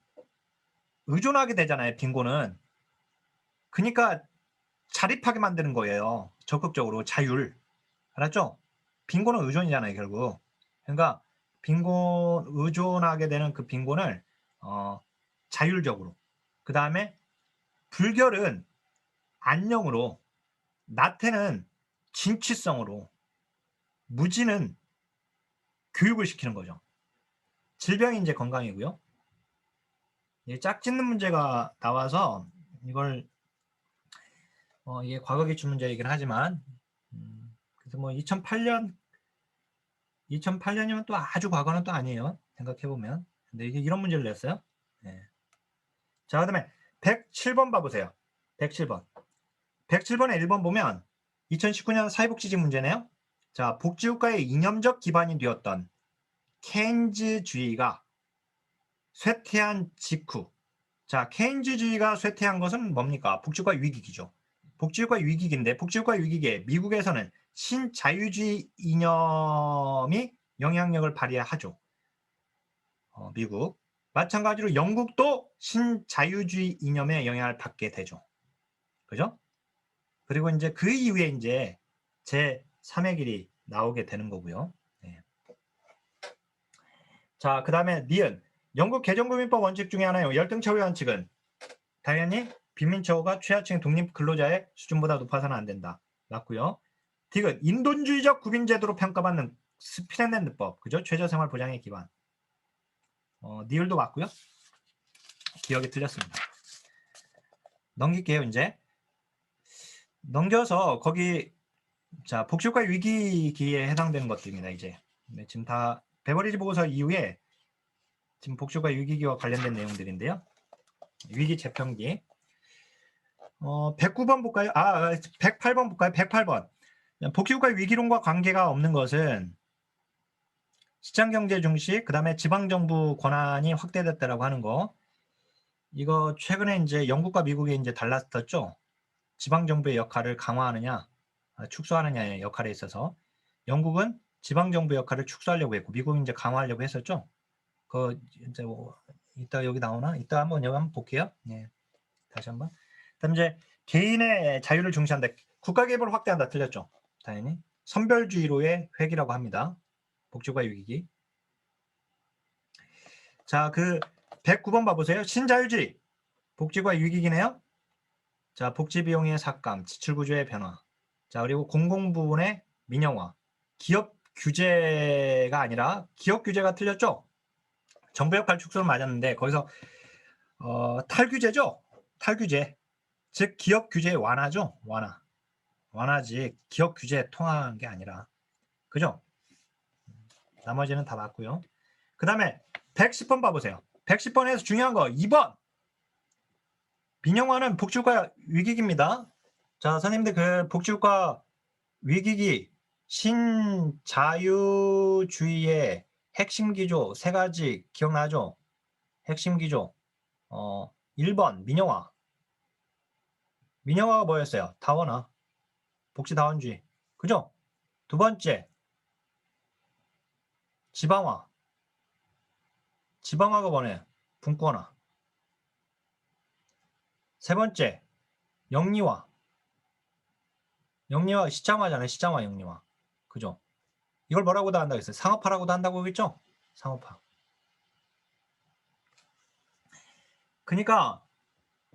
의존하게 되잖아요, 빈곤은. 그러니까 자립하게 만드는 거예요. 적극적으로 자율. 알았죠? 빈곤은 의존이잖아요, 결국. 그러니까 빈곤 의존하게 되는 그 빈곤을 자율적으로. 그 다음에 불결은 안녕으로, 나태는 진취성으로, 무지는 교육을 시키는 거죠. 질병이 이제 건강이고요. 짝짓는 문제가 나와서 이걸 이게 과거 기출 문제이긴 하지만 그래서 뭐 2008년이면 또 아주 과거는 또 아니에요. 생각해 보면. 근데 이게 이런 문제를 냈어요. 네. 자, 그다음에 107번 봐보세요. 107번. 107번에 1번 보면 2019년 사회복지직 문제네요. 자, 복지국가의 이념적 기반이 되었던 케인즈주의가 쇠퇴한 직후. 자, 케인즈주의가 쇠퇴한 것은 뭡니까? 복지국가 위기기죠. 복지국가 위기기인데 복지국가 위기기에 미국에서는 신자유주의 이념이 영향력을 발휘하죠. 미국. 마찬가지로 영국도 신자유주의 이념의 영향을 받게 되죠. 그죠? 그리고 이제 그 이후에 이제 제3의 길이 나오게 되는 거고요. 네. 자, 그 다음에 니은. 영국 개정국민법 원칙 중에 하나요. 열등처우 원칙은 당연히 빈민처우가 최하층 독립 근로자의 수준보다 높아서는 안 된다. 맞고요. 디귿. 인본주의적 국민제도로 평가받는 핀란드법. 그죠? 최저생활 보장의 기반. 니을도 맞고요. 기억이 틀렸습니다. 넘길게요, 이제. 넘겨서 거기 자, 복지국가 위기기에 해당되는 것들입니다, 이제. 네, 지금 다 베버리지 보고서 이후에 지금 복지국가 위기기와 관련된 내용들인데요. 위기 재편기. 109번 볼까요? 108번 볼까요? 108번. 복지국가 위기론과 관계가 없는 것은 시장경제 중시, 그 다음에 지방정부 권한이 확대됐다라고 하는 거. 이거 최근에 이제 영국과 미국이 이제 달랐었죠. 지방정부의 역할을 강화하느냐, 축소하느냐의 역할에 있어서 영국은 지방정부 역할을 축소하려고 했고, 미국은 이제 강화하려고 했었죠. 그 이제 뭐 이따 여기 나오나? 이따 한번 여기 한번 볼게요. 예. 다시 한번. 그다음 이제 개인의 자유를 중시한다. 국가 개입을 확대한다. 틀렸죠. 당연히 선별주의로의 회귀라고 합니다. 복지국가 위기. 자, 그 109번 봐보세요. 신자유주의. 복지국가 위기기네요. 자, 복지 비용의 삭감, 지출 구조의 변화. 자, 그리고 공공부문의 민영화. 기업 규제가 아니라 기업 규제가 틀렸죠. 정부 역할 축소는 맞았는데 거기서 탈규제죠. 탈규제. 즉 기업 규제 완화죠. 완화지 기업 규제 통합한 게 아니라. 그죠? 나머지는 다 맞고요. 그 다음에 110번 봐보세요. 110번에서 중요한 거 2번. 민영화는 복지국가 위기기입니다. 자, 선생님들 그 복지국가 위기기 신자유주의의 핵심 기조 세 가지 기억나죠? 핵심 기조. 1번 민영화. 민영화가 뭐였어요? 다원화. 복지다원주의. 그죠? 두 번째 지방화. 지방화가 뭐냐? 분권화. 세 번째 영리화. 영리화 시장화잖아요. 시장화 영리화. 그죠? 이걸 뭐라고도 한다고 했어요? 상업화라고도 한다고 했죠? 상업화. 그러니까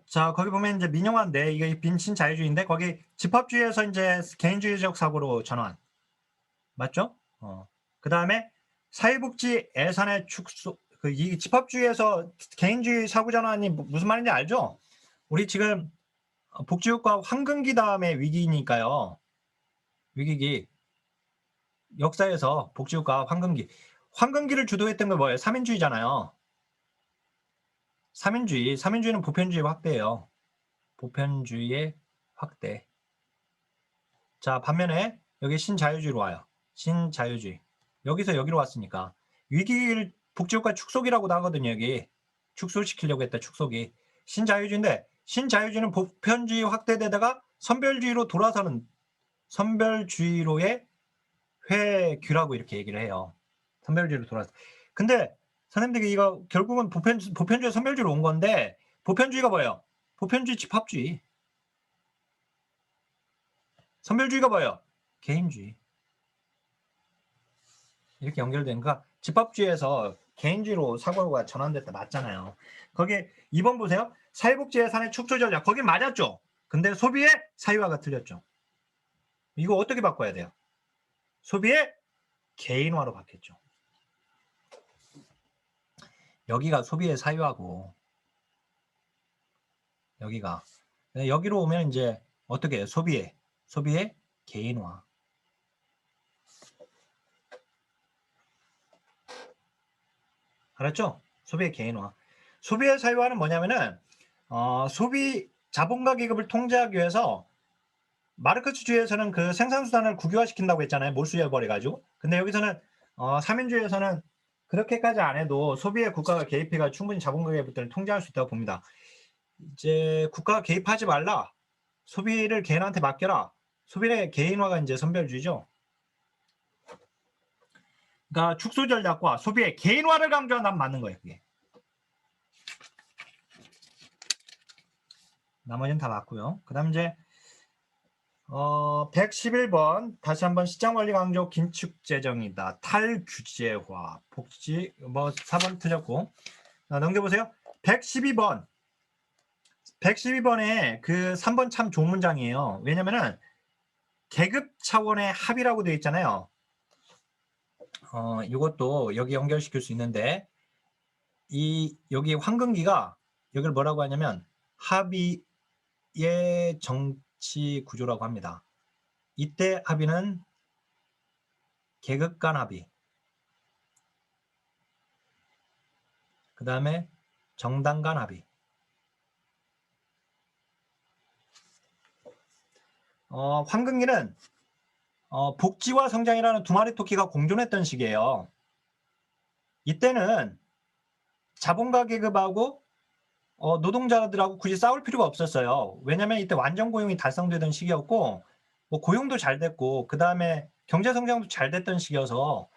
자, 거기 보면 이제 민영화인데 이게 빈신 자유주의인데 거기 집합주의에서 이제 개인주의적 사고로 전환. 맞죠? 그 다음에 사회복지 예산의 축소. 이 집합주의에서 개인주의 사고 전환이 무슨 말인지 알죠? 우리 지금 복지국가 황금기 다음에 위기니까요. 위기기. 역사에서 복지국가 황금기. 황금기를 주도했던 게 뭐예요? 삼인주의잖아요. 삼인주의는 보편주의 확대예요. 보편주의의 확대. 자, 반면에 여기 신자유주의로 와요. 신자유주의. 여기서 여기로 왔으니까 위기를 복지국가 축소기라고도 하거든요. 여기 축소시키려고 했다. 축소기. 신자유주의인데 신자유주의는 보편주의 확대되다가 선별주의로 돌아서는 선별주의로의 회귀라고 이렇게 얘기를 해요. 선별주의로 돌아서. 근데 선생님들이 이거 결국은 보편주의 선별주의로 온 건데 보편주의가 뭐예요? 보편주의 집합주의. 선별주의가 뭐예요? 개인주의. 이렇게 연결되니까 집합주의에서 개인주의로 사고가 전환됐다 맞잖아요. 거기 2번 보세요. 사회복지 예산의 축소 전략. 거긴 맞았죠. 근데 소비의 사유화가 틀렸죠. 이거 어떻게 바꿔야 돼요? 소비의 개인화로 바뀌었죠. 여기가 소비의 사유화고 여기가 여기로 오면 이제 어떻게 해요? 소비의 개인화. 알았죠? 소비의 개인화. 소비의 사유화는 뭐냐면은 소비 자본가 계급을 통제하기 위해서 마르크스주의에서는 그 생산수단을 국유화시킨다고 했잖아요. 몰수해버려가지고. 근데 여기서는 삼인주의에서는 그렇게까지 안 해도 소비에 국가가 개입해가 충분히 자본가 계급들을 통제할 수 있다고 봅니다. 이제 국가가 개입하지 말라. 소비를 개인한테 맡겨라. 소비의 개인화가 이제 선별주의죠. 그러니까 축소 전략과 소비의 개인화를 강조한다면 맞는 거예요. 그게. 나머지는 다 맞고요. 그 다음 이제 111번 다시 한번 시장 관리 강조 긴축 재정이다. 탈규제화 복지 4번 틀렸고 넘겨보세요. 112번 112번에 그 3번 참 좋은 문장이에요. 왜냐면은 계급 차원의 합의라고 되어 있잖아요. 이것도 여기 연결시킬 수 있는데 여기 황금기가 여기를 뭐라고 하냐면 합의의 정치 구조라고 합니다. 이때 합의는 계급 간 합의, 그 다음에 정당 간 합의. 황금기는 복지와 성장이라는 두 마리 토끼가 공존했던 시기예요. 이때는 자본가 계급하고 노동자들하고 굳이 싸울 필요가 없었어요. 왜냐면 이때 완전 고용이 달성되던 시기였고 뭐 고용도 잘 됐고 그 다음에 경제 성장도 잘 됐던 시기여서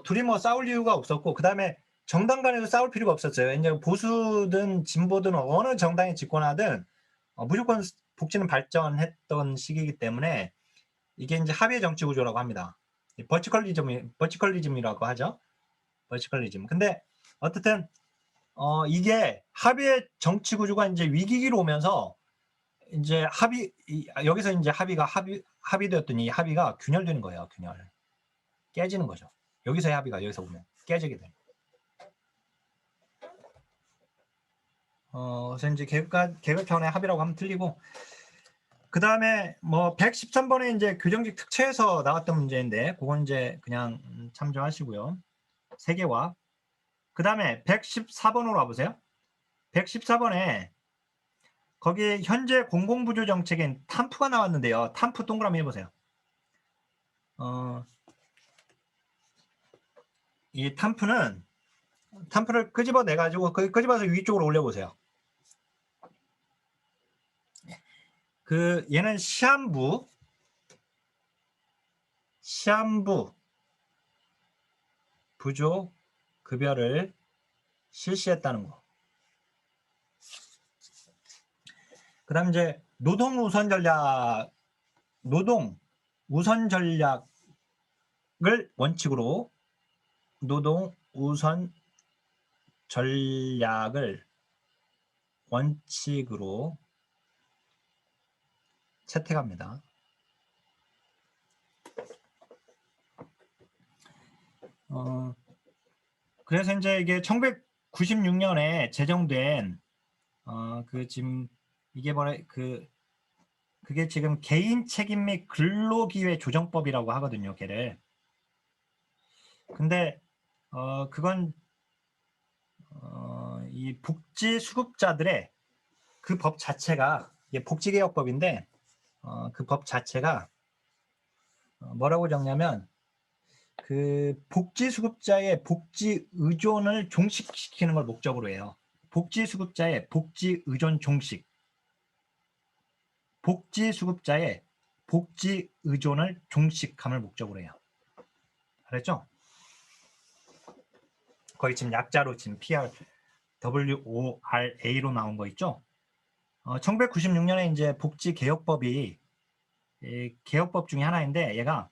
둘이 뭐 싸울 이유가 없었고 그 다음에 정당 간에도 싸울 필요가 없었어요. 이제 보수든 진보든 어느 정당이 집권하든 무조건 복지는 발전했던 시기이기 때문에 이게 이제 합의의 정치 구조라고 합니다. 버티컬리즘이라고 하죠. 버티컬리즘. 근데 어쨌든 이게 합의의 정치 구조가 이제 위기기로 오면서 이제 여기서 이제 합의되었더니 합의가 균열되는 거예요. 균열. 깨지는 거죠. 여기서의 합의가 여기서 보면 깨지게 돼요. 그래서 이제 계급 차원의 합의라고 하면 틀리고 그 다음에 뭐 113번에 이제 교정직 특채에서 나왔던 문제인데 그건 이제 그냥 참조하시고요. 3개와 그 다음에 114번으로 와보세요. 114번에 거기에 현재 공공부조 정책인 탐프가 나왔는데요. 탐프 동그라미 해보세요. 이 탐프를 끄집어내 가지고 끄집어서 위쪽으로 올려보세요. 얘는 시한부 부조 급여를 실시했다는 거. 그 다음 이제 노동 우선 전략을 원칙으로 채택합니다. 그래서 이제 이게 1996년에 제정된 지금 이게 그게 지금 개인 책임 및 근로기회 조정법이라고 하거든요. 걔를. 근데 그건 이 복지 수급자들의 그 법 자체가 이게 복지개혁법인데 그 법 자체가 뭐라고 적냐면 그 복지 수급자의 복지 의존을 종식시키는 걸 목적으로 해요. 복지 수급자의 복지 의존 종식. 복지 수급자의 복지 의존을 종식함을 목적으로 해요. 알았죠? 거의 지금 약자로 지금 PRWORA로 나온 거 있죠? 1996년에 이제 복지개혁법이 개혁법 중에 하나인데 얘가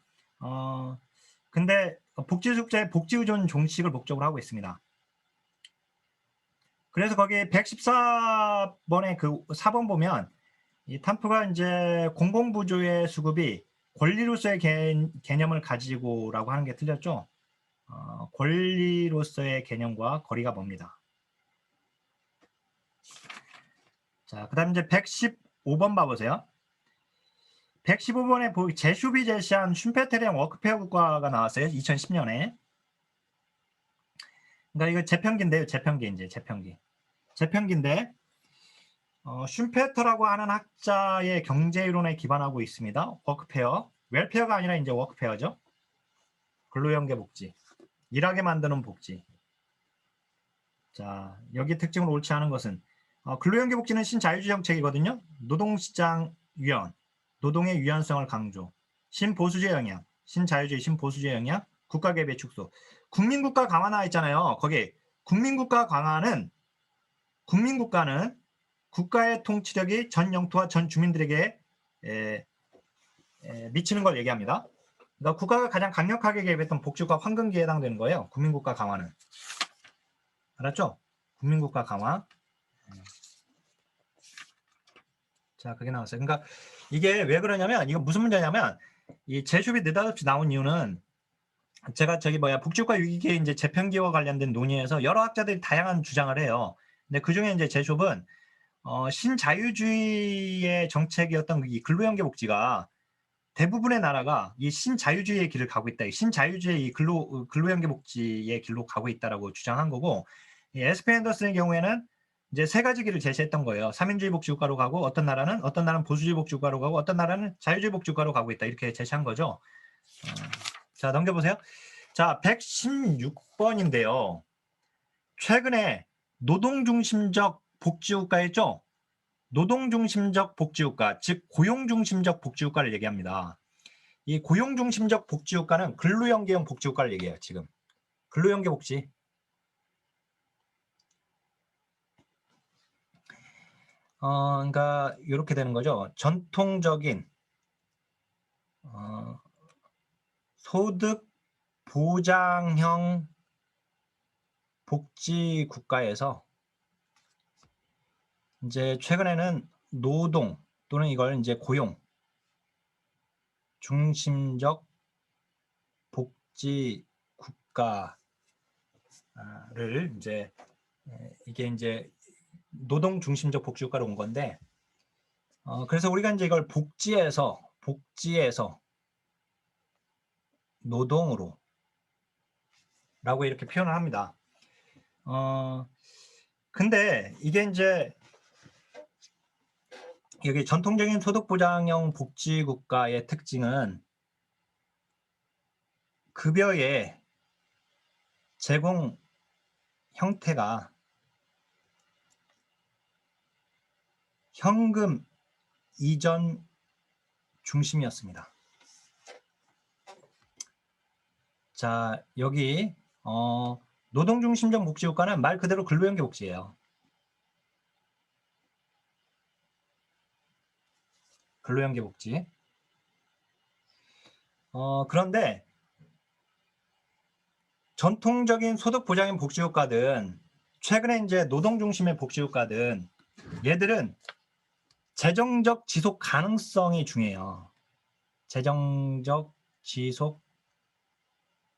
근데 복지수급자의 복지의존 종식을 목적으로 하고 있습니다. 그래서 거기 114번에 그 4번 보면 이 탐프가 이제 공공부조의 수급이 권리로서의 개념을 가지고라고 하는 게 틀렸죠. 권리로서의 개념과 거리가 멉니다. 자, 그 다음 이제 115번 봐보세요. 115번에 제슈비 제시한 슌페테리안 워크페어 국가가 나왔어요. 2010년에. 그러니까 이거 재평기인데요. 재평기인데 슌페터라고 하는 학자의 경제이론에 기반하고 있습니다. 워크페어. 웰페어가 아니라 이제 워크페어죠. 근로연계 복지. 일하게 만드는 복지. 자, 여기 특징으로 옳지 않은 것은 근로연계 복지는 신자유주의 정책이거든요. 노동시장 유연, 노동의 유연성을 강조, 신보수주의 영향, 신자유주의 신보수주의 영향, 국가개입의 축소. 국민국가 강화 나와 있잖아요. 거기 국민국가는 국가의 통치력이 전 영토와 전 주민들에게 미치는 걸 얘기합니다. 그러니까 국가가 가장 강력하게 개입했던 복지국가 황금기에 해당되는 거예요. 국민국가 강화는. 알았죠? 국민국가 강화. 자, 그게 나왔어요. 그러니까 이게 왜 그러냐면, 이거 무슨 문제냐면, 이 제휴비 느닷없이 나온 이유는 제가 복지국가 위기의 이제 재편기와 관련된 논의에서 여러 학자들이 다양한 주장을 해요. 근데 그 중에 이제 제휴은 신자유주의의 정책이었던 이 근로연계복지가 대부분의 나라가 이 신자유주의의 길을 가고 있다. 신자유주의의 이 근로연계복지의 길로 가고 있다라고 주장한 거고, 이 SP 앤더슨의 경우에는 이제 세 가지 길을 제시했던 거예요. 3인주의 복지국가로 가고, 어떤 나라는 보수주의 복지국가로 가고, 어떤 나라는 자유주의 복지국가로 가고 있다. 이렇게 제시한 거죠. 자, 넘겨보세요. 자, 116번인데요. 최근에 노동중심적 복지국가였죠? 노동중심적 복지국가, 즉 고용중심적 복지국가를 얘기합니다. 이 고용중심적 복지국가는 근로연계형 복지국가를 얘기해요. 지금 근로연계 복지. 그러니까 이렇게 되는 거죠. 전통적인 소득 보장형 복지국가에서 이제 최근에는 노동 또는 이걸 이제 고용 중심적 복지 국가를 이제 이게 이제 노동 중심적 복지 국가로 온 건데 그래서 우리가 이제 이걸 복지에서 노동으로 라고 이렇게 표현을 합니다. 근데 이게 이제 여기 전통적인 소득보장형 복지국가의 특징은 급여의 제공 형태가 현금 이전 중심이었습니다. 자, 여기 노동중심적 복지국가는 말 그대로 근로연계 복지예요. 근로연계 복지. 그런데 전통적인 소득보장형 복지국가든 최근에 이제 노동중심의 복지국가든 얘들은 재정적 지속 가능성이 중요해요. 재정적 지속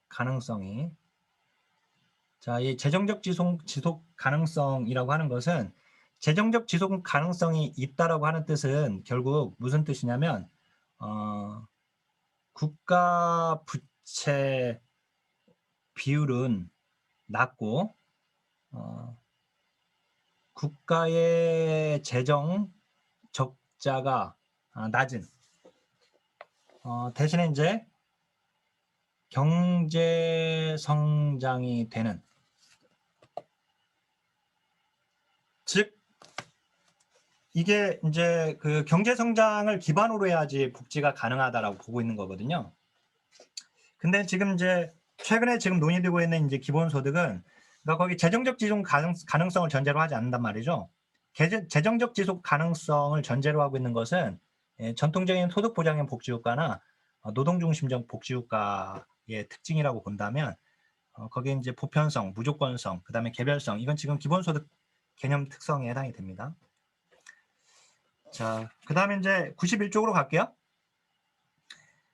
가능성이. 자, 이 재정적 지속 가능성이라고 하는 것은 재정적 지속 가능성이 있다라고 하는 뜻은 결국 무슨 뜻이냐면 국가 부채 비율은 낮고 국가의 재정 적자가 낮은 대신에 이제 경제 성장이 되는, 즉 이게 이제 그 경제 성장을 기반으로 해야지 복지가 가능하다라고 보고 있는 거거든요. 근데 지금 이제 최근에 지금 논의되고 있는 이제 기본소득은 그러니까 거기 재정적 지속 가능성을 전제로 하지 않는단 말이죠. 재정적 지속 가능성을 전제로 하고 있는 것은 전통적인 소득보장형 복지국가나 노동중심적 복지국가의 특징이라고 본다면 거기에 이제 보편성, 무조건성, 그 다음에 개별성, 이건 지금 기본소득 개념 특성에 해당이 됩니다. 자, 그 다음에 이제 91쪽으로 갈게요.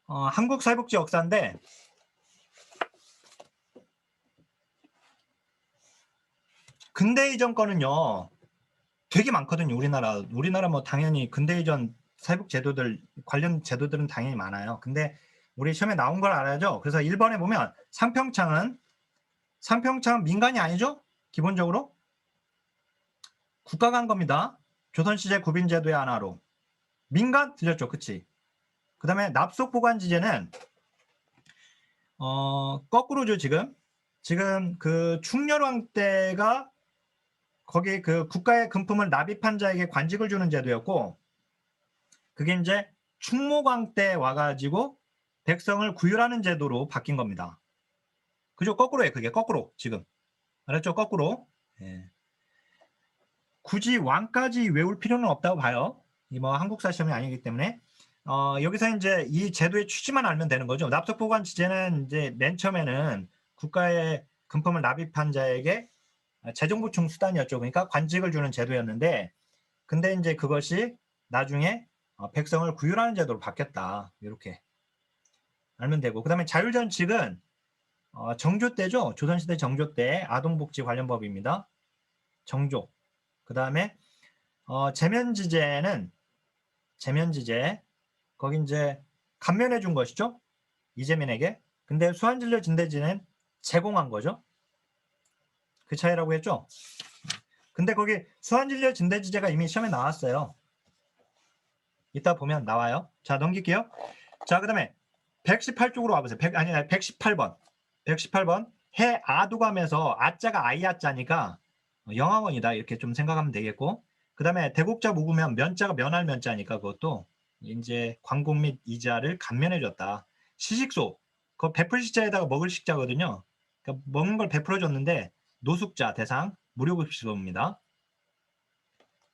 한국 사회복지 역사인데 근대 이전 거는요 되게 많거든요. 우리나라 뭐 당연히 근대 이전 사회복 제도들 관련 제도들은 당연히 많아요. 근데 우리 시험에 나온 걸 알아야죠. 그래서 1번에 보면 상평창은 민간이 아니죠? 기본적으로 국가가 한 겁니다. 조선시대 구빈제도의 하나로. 민간? 들렸죠? 그치? 그 다음에 납속보관지제는 거꾸로죠. 지금 그 충렬왕 때가 거기 그 국가의 금품을 납입한 자에게 관직을 주는 제도였고 그게 이제 충무광 때 와가지고 백성을 구휼하는 제도로 바뀐 겁니다. 그죠? 거꾸로예요. 그게 거꾸로 지금 알았죠? 거꾸로. 예. 굳이 왕까지 외울 필요는 없다고 봐요. 이 뭐 한국사 시험이 아니기 때문에 여기서 이제 이 제도의 취지만 알면 되는 거죠. 납속보관지제는 이제 맨 처음에는 국가의 금품을 납입한 자에게 재정 보충 수단이었죠. 그러니까 관직을 주는 제도였는데, 근데 이제 그것이 나중에 백성을 구휼하는 제도로 바뀌었다. 이렇게 알면 되고, 그다음에 자율전칙은 정조 때죠. 조선시대 정조 때 아동복지 관련 법입니다. 정조. 그다음에 제면지제는 제면지제. 거기 이제 감면해 준 것이죠. 이재민에게. 근데 수환진료 진대지는 제공한 거죠. 그 차이라고 했죠. 근데 거기 수환진료 진대지제가 이미 시험에 나왔어요. 이따 보면 나와요. 자, 넘길게요. 자, 그다음에 118쪽으로 와보세요. 118번. 118번. 해 아두감에서 아자가 아이아자니까 영화원이다 이렇게 좀 생각하면 되겠고, 그다음에 대곡자 묵으면 면자가 면할 면자니까 그것도 이제 광고 및 이자를 감면해줬다. 시식소, 그 베풀 식자에다가 먹을 식자거든요. 그러니까 먹는 걸 베풀어줬는데 노숙자 대상 무료급식소입니다.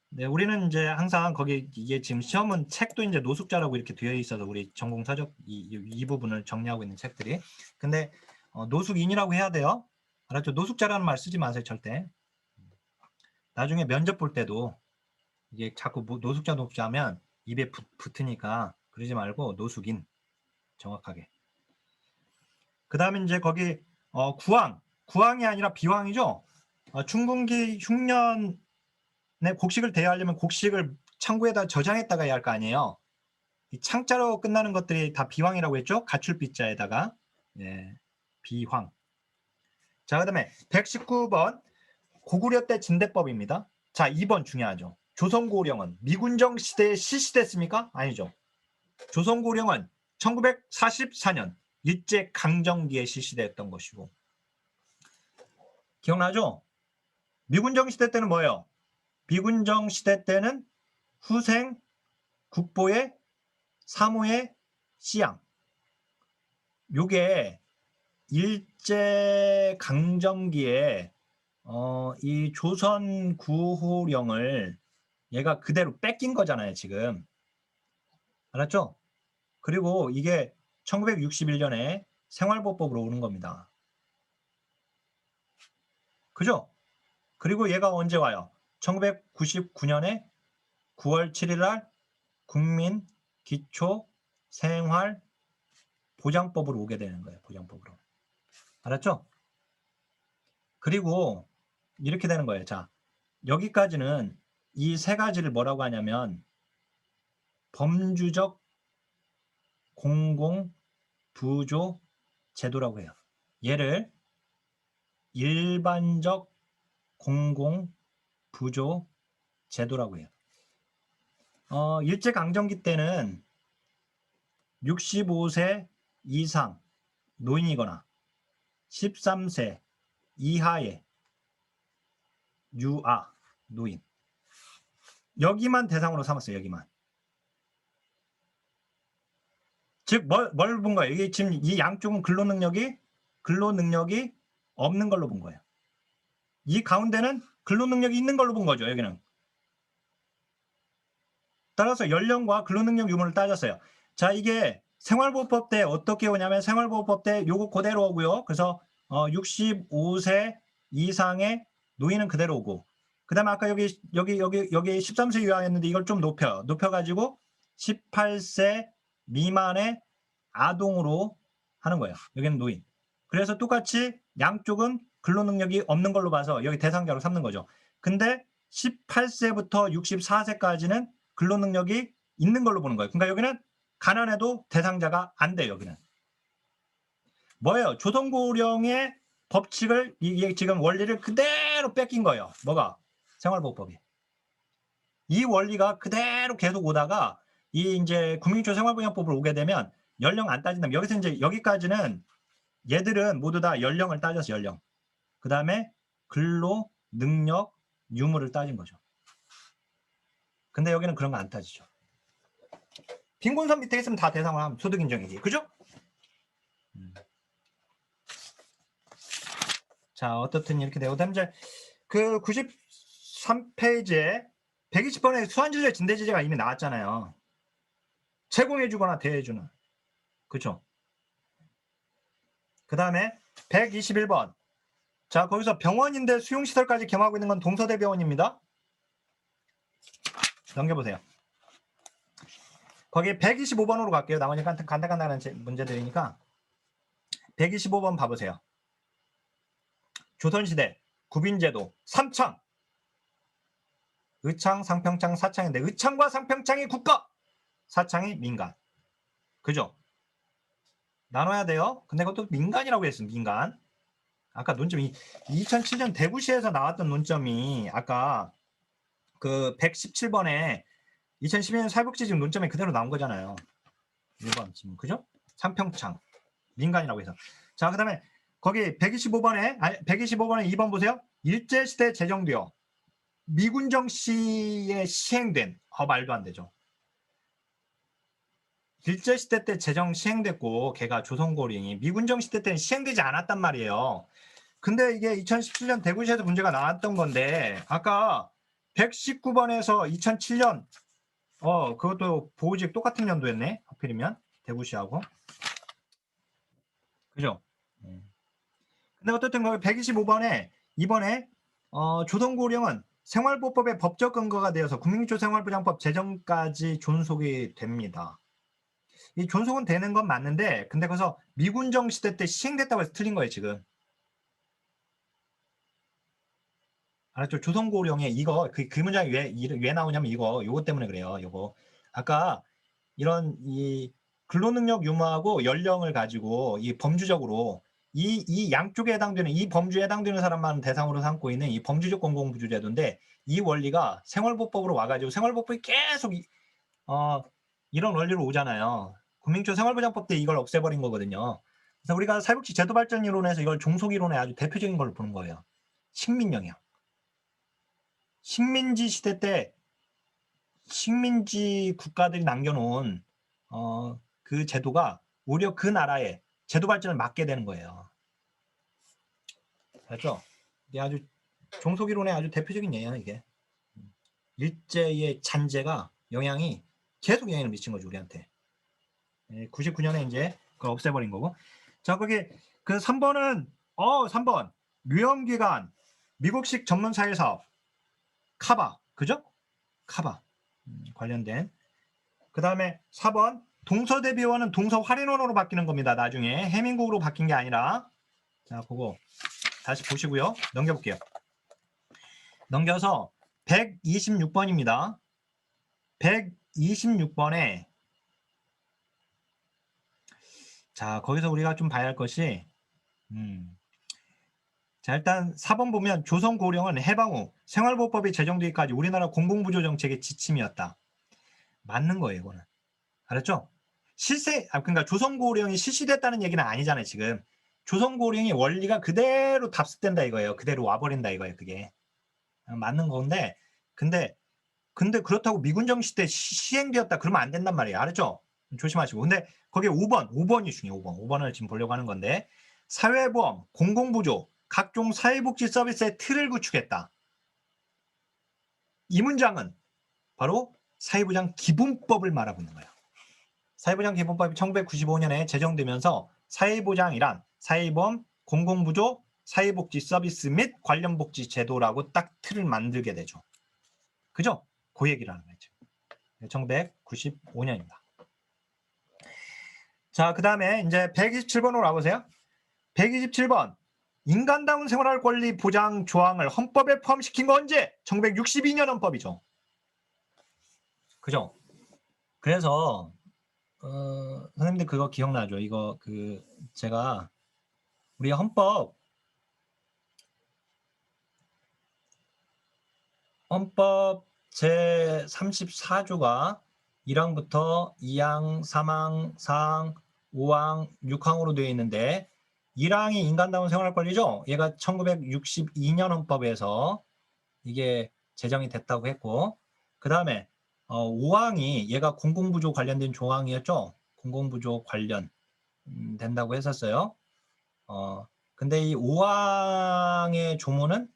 네, 우리는 이제 항상 거기 이게 지금 시험은 책도 이제 노숙자라고 이렇게 되어 있어서 우리 전공 서적 이 부분을 정리하고 있는 책들이. 근데 노숙인이라고 해야 돼요. 알았죠? 노숙자라는 말 쓰지 마세요, 절대. 나중에 면접 볼 때도 이게 자꾸 노숙자 하면 입에 붙으니까 그러지 말고 노숙인 정확하게. 그 다음에 이제 거기 구황이 아니라 비황이죠. 춘궁기 흉년에 곡식을 대여하려면 곡식을 창구에다 저장했다가 해야 할 거 아니에요. 이 창자로 끝나는 것들이 다 비황이라고 했죠. 가출비자에다가. 예, 비황. 자, 그 다음에 119번 고구려 때 진대법입니다. 자, 2번 중요하죠. 조선고령은 미군정 시대에 실시됐습니까? 아니죠. 조선고령은 1944년 일제강점기에 실시됐던 것이고, 기억나죠? 미군정 시대 때는 뭐예요? 미군정 시대 때는 후생, 국보의, 사모의, 시양. 요게 일제강점기에 이 조선구호령을 얘가 그대로 뺏긴 거잖아요, 지금. 알았죠? 그리고 이게 1961년에 생활보법으로 오는 겁니다. 그죠? 그리고 얘가 언제 와요? 1999년에 9월 7일 날 국민 기초 생활 보장법으로 오게 되는 거예요. 보장법으로. 알았죠? 그리고 이렇게 되는 거예요. 자, 여기까지는 이 세 가지를 뭐라고 하냐면 범주적 공공 부조 제도라고 해요. 얘를 일반적 공공 부조 제도라고 해요. 일제강점기 때는 65세 이상 노인이거나 13세 이하의 유아 노인, 여기만 대상으로 삼았어요. 여기만. 즉 뭘 본 거예요? 이게 지금 이 양쪽은 근로능력이 없는 걸로 본 거예요. 이 가운데는 근로능력이 있는 걸로 본 거죠. 여기는. 따라서 연령과 근로능력 유무를 따졌어요. 자, 이게 생활보호법 때 어떻게 오냐면 생활보호법 때 요거 그대로 오고요. 그래서 65세 이상의 노인은 그대로 오고, 그 다음에 아까 여기 13세 이하였는데 이걸 좀 높여가지고 18세 미만의 아동으로 하는 거예요. 여기는 노인. 그래서 똑같이 양쪽은 근로능력이 없는 걸로 봐서 여기 대상자로 삼는 거죠. 근데 18세부터 64세까지는 근로능력이 있는 걸로 보는 거예요. 그러니까 여기는 가난해도 대상자가 안 돼요. 여기는 뭐예요? 조선고령의 법칙을, 이게 지금 원리를 그대로 뺏긴 거예요. 뭐가? 생활보호법이. 이 원리가 그대로 계속 오다가 이 이제 국민기초 생활보장법으로 오게 되면 연령 안 따진다면, 여기서 이제 여기까지는 얘들은 모두 다 연령을 따져서 연령, 그 다음에 근로 능력 유무를 따진 거죠. 근데 여기는 그런 거 안 따지죠. 빈곤선 밑에 있으면 다 대상을 하면 소득 인정이지. 그죠? 자, 어떻든 이렇게 되고, 그다음 이제 그 93페이지에 120번의 수환지제 진대지제가 이미 나왔잖아요. 제공해주거나 대해주는. 그쵸? 그 다음에 121번. 자, 거기서 병원인데 수용시설까지 겸하고 있는 건 동서대병원입니다. 넘겨보세요. 거기 125번으로 갈게요. 나머지 간단한 문제들이니까. 125번 봐보세요. 조선시대 구빈제도 삼창. 의창, 상평창, 사창인데 의창과 상평창이 국가, 사창이 민간. 그죠? 나눠야 돼요. 근데 그것도 민간이라고 했어요. 민간. 아까 논점이 2007년 대구시에서 나왔던 논점이 아까 그 117번에 2012년 사회복지 지금 논점이 그대로 나온 거잖아요. 1번 지금 그죠? 상평창 민간이라고 해서. 자, 그다음에 거기 125번에 2번 보세요. 일제시대 제정되어 미군정 시에 시행된 말도 안 되죠. 일제시대 때 제정 시행됐고 걔가 조선고령이 미군정 시대 때는 시행되지 않았단 말이에요. 근데 이게 2017년 대구시에서 문제가 나왔던 건데 아까 119번에서 2007년 그것도 보호직 똑같은 연도였네. 하필이면 대구시하고. 그죠? 근데 어쨌든 125번에 이번에 조선고령은 생활보호법의 법적 근거가 되어서 국민기초생활보장법 제정까지 존속이 됩니다. 이 존속은 되는 건 맞는데 근데 거기서 미군정 시대 때 시행됐다고 해서 틀린 거예요 지금. 알았죠? 조선고령에 이거 그 문장이 왜 나오냐면 요거 때문에 그래요. 요거 아까 이런 이 근로능력 유무하고 연령을 가지고 이 범주적으로 이 양쪽에 해당되는 이 범주에 해당되는 사람만 대상으로 삼고 있는 이 범주적 공공부주제도인데 이 원리가 생활보호법으로 와가지고 생활보호법이 계속 이런 원리로 오잖아요. 국민기초 생활보장법 때 이걸 없애버린 거거든요. 그래서 우리가 사회복지 제도 발전 이론에서 이걸 종속이론의 아주 대표적인 걸로 보는 거예요. 식민영향. 식민지 시대 때 식민지 국가들이 남겨놓은 그 제도가 오히려 그 나라의 제도 발전을 막게 되는 거예요. 알죠? 이게 아주 종속이론의 아주 대표적인 예예요, 이게. 일제의 잔재가 계속 영향을 미친 거죠, 우리한테. 99년에 이제 그걸 없애버린 거고. 자, 거기 그 3번은 3번 류염기관 미국식 전문 사회 사업 카바, 그죠? 카바 관련된. 그 다음에 4번 동서대비원은 동서화린원으로 바뀌는 겁니다. 나중에 해민국으로 바뀐 게 아니라. 자, 그거 다시 보시고요. 넘겨볼게요. 넘겨서 126번입니다. 126번에 자, 거기서 우리가 좀 봐야 할 것이 자, 일단 4번 보면 조선고령은 해방 후 생활보호법이 제정되기까지 우리나라 공공부조 정책의 지침이었다. 맞는 거예요, 이거는. 알았죠? 그러니까 조선고령이 실시됐다는 얘기는 아니잖아요, 지금. 조선고령의 원리가 그대로 답습된다 이거예요. 그대로 와버린다 이거예요, 그게. 맞는 건데, 근데 그렇다고 미군정 시대 시행되었다 그러면 안 된단 말이에요. 알았죠? 조심하시고. 근데 거기에 5번이 중요해요. 5번을 지금 보려고 하는 건데, 사회보험, 공공부조, 각종 사회복지 서비스의 틀을 구축했다. 이 문장은 바로 사회보장 기본법을 말하고 있는 거예요. 사회보장 기본법이 1995년에 제정되면서 사회보장이란 사회보험, 공공부조, 사회복지 서비스 및 관련 복지 제도라고 딱 틀을 만들게 되죠. 그죠? 그 얘기를 하는 거죠. 1995년입니다. 자, 그 다음에 이제 127번으로 와보세요. 127번. 인간다운 생활할 권리 보장 조항을 헌법에 포함시킨 거 언제? 1962년 헌법이죠. 그죠? 그래서 선생님들 그거 기억나죠? 이거 제가 우리 헌법 제 34조가 1항부터 2항, 3항, 4항, 5항, 6항으로 되어 있는데 1항이 인간다운 생활 권리죠. 얘가 1962년 헌법에서 이게 제정이 됐다고 했고 그 다음에 5항이 얘가 공공부조 관련된 조항이었죠. 공공부조 관련 된다고 했었어요. 근데 이 5항의 조문은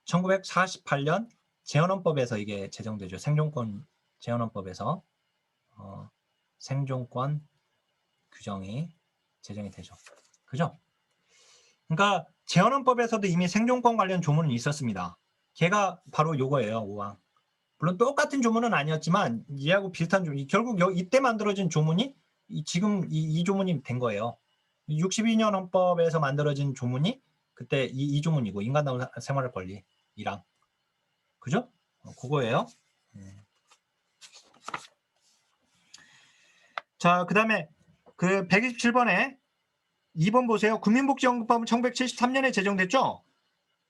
1948년 재헌헌법에서 이게 제정되죠. 생존권 재헌헌법에서 생존권 규정이 제정이 되죠. 그죠? 그러니까 재헌헌법에서도 이미 생존권 관련 조문은 있었습니다. 걔가 바로 요거예요. 5항. 물론 똑같은 조문은 아니었지만 얘하고 비슷한 조문, 결국 이때 만들어진 조문이 지금 이 조문이 된 거예요. 62년 헌법에서 만들어진 조문이 그때 이 조문이고, 인간다운 생활의 권리이랑. 그죠? 그거예요. 자, 그 다음에 그 127번에 2번 보세요. 국민복지연금법은 1973년에 제정됐죠?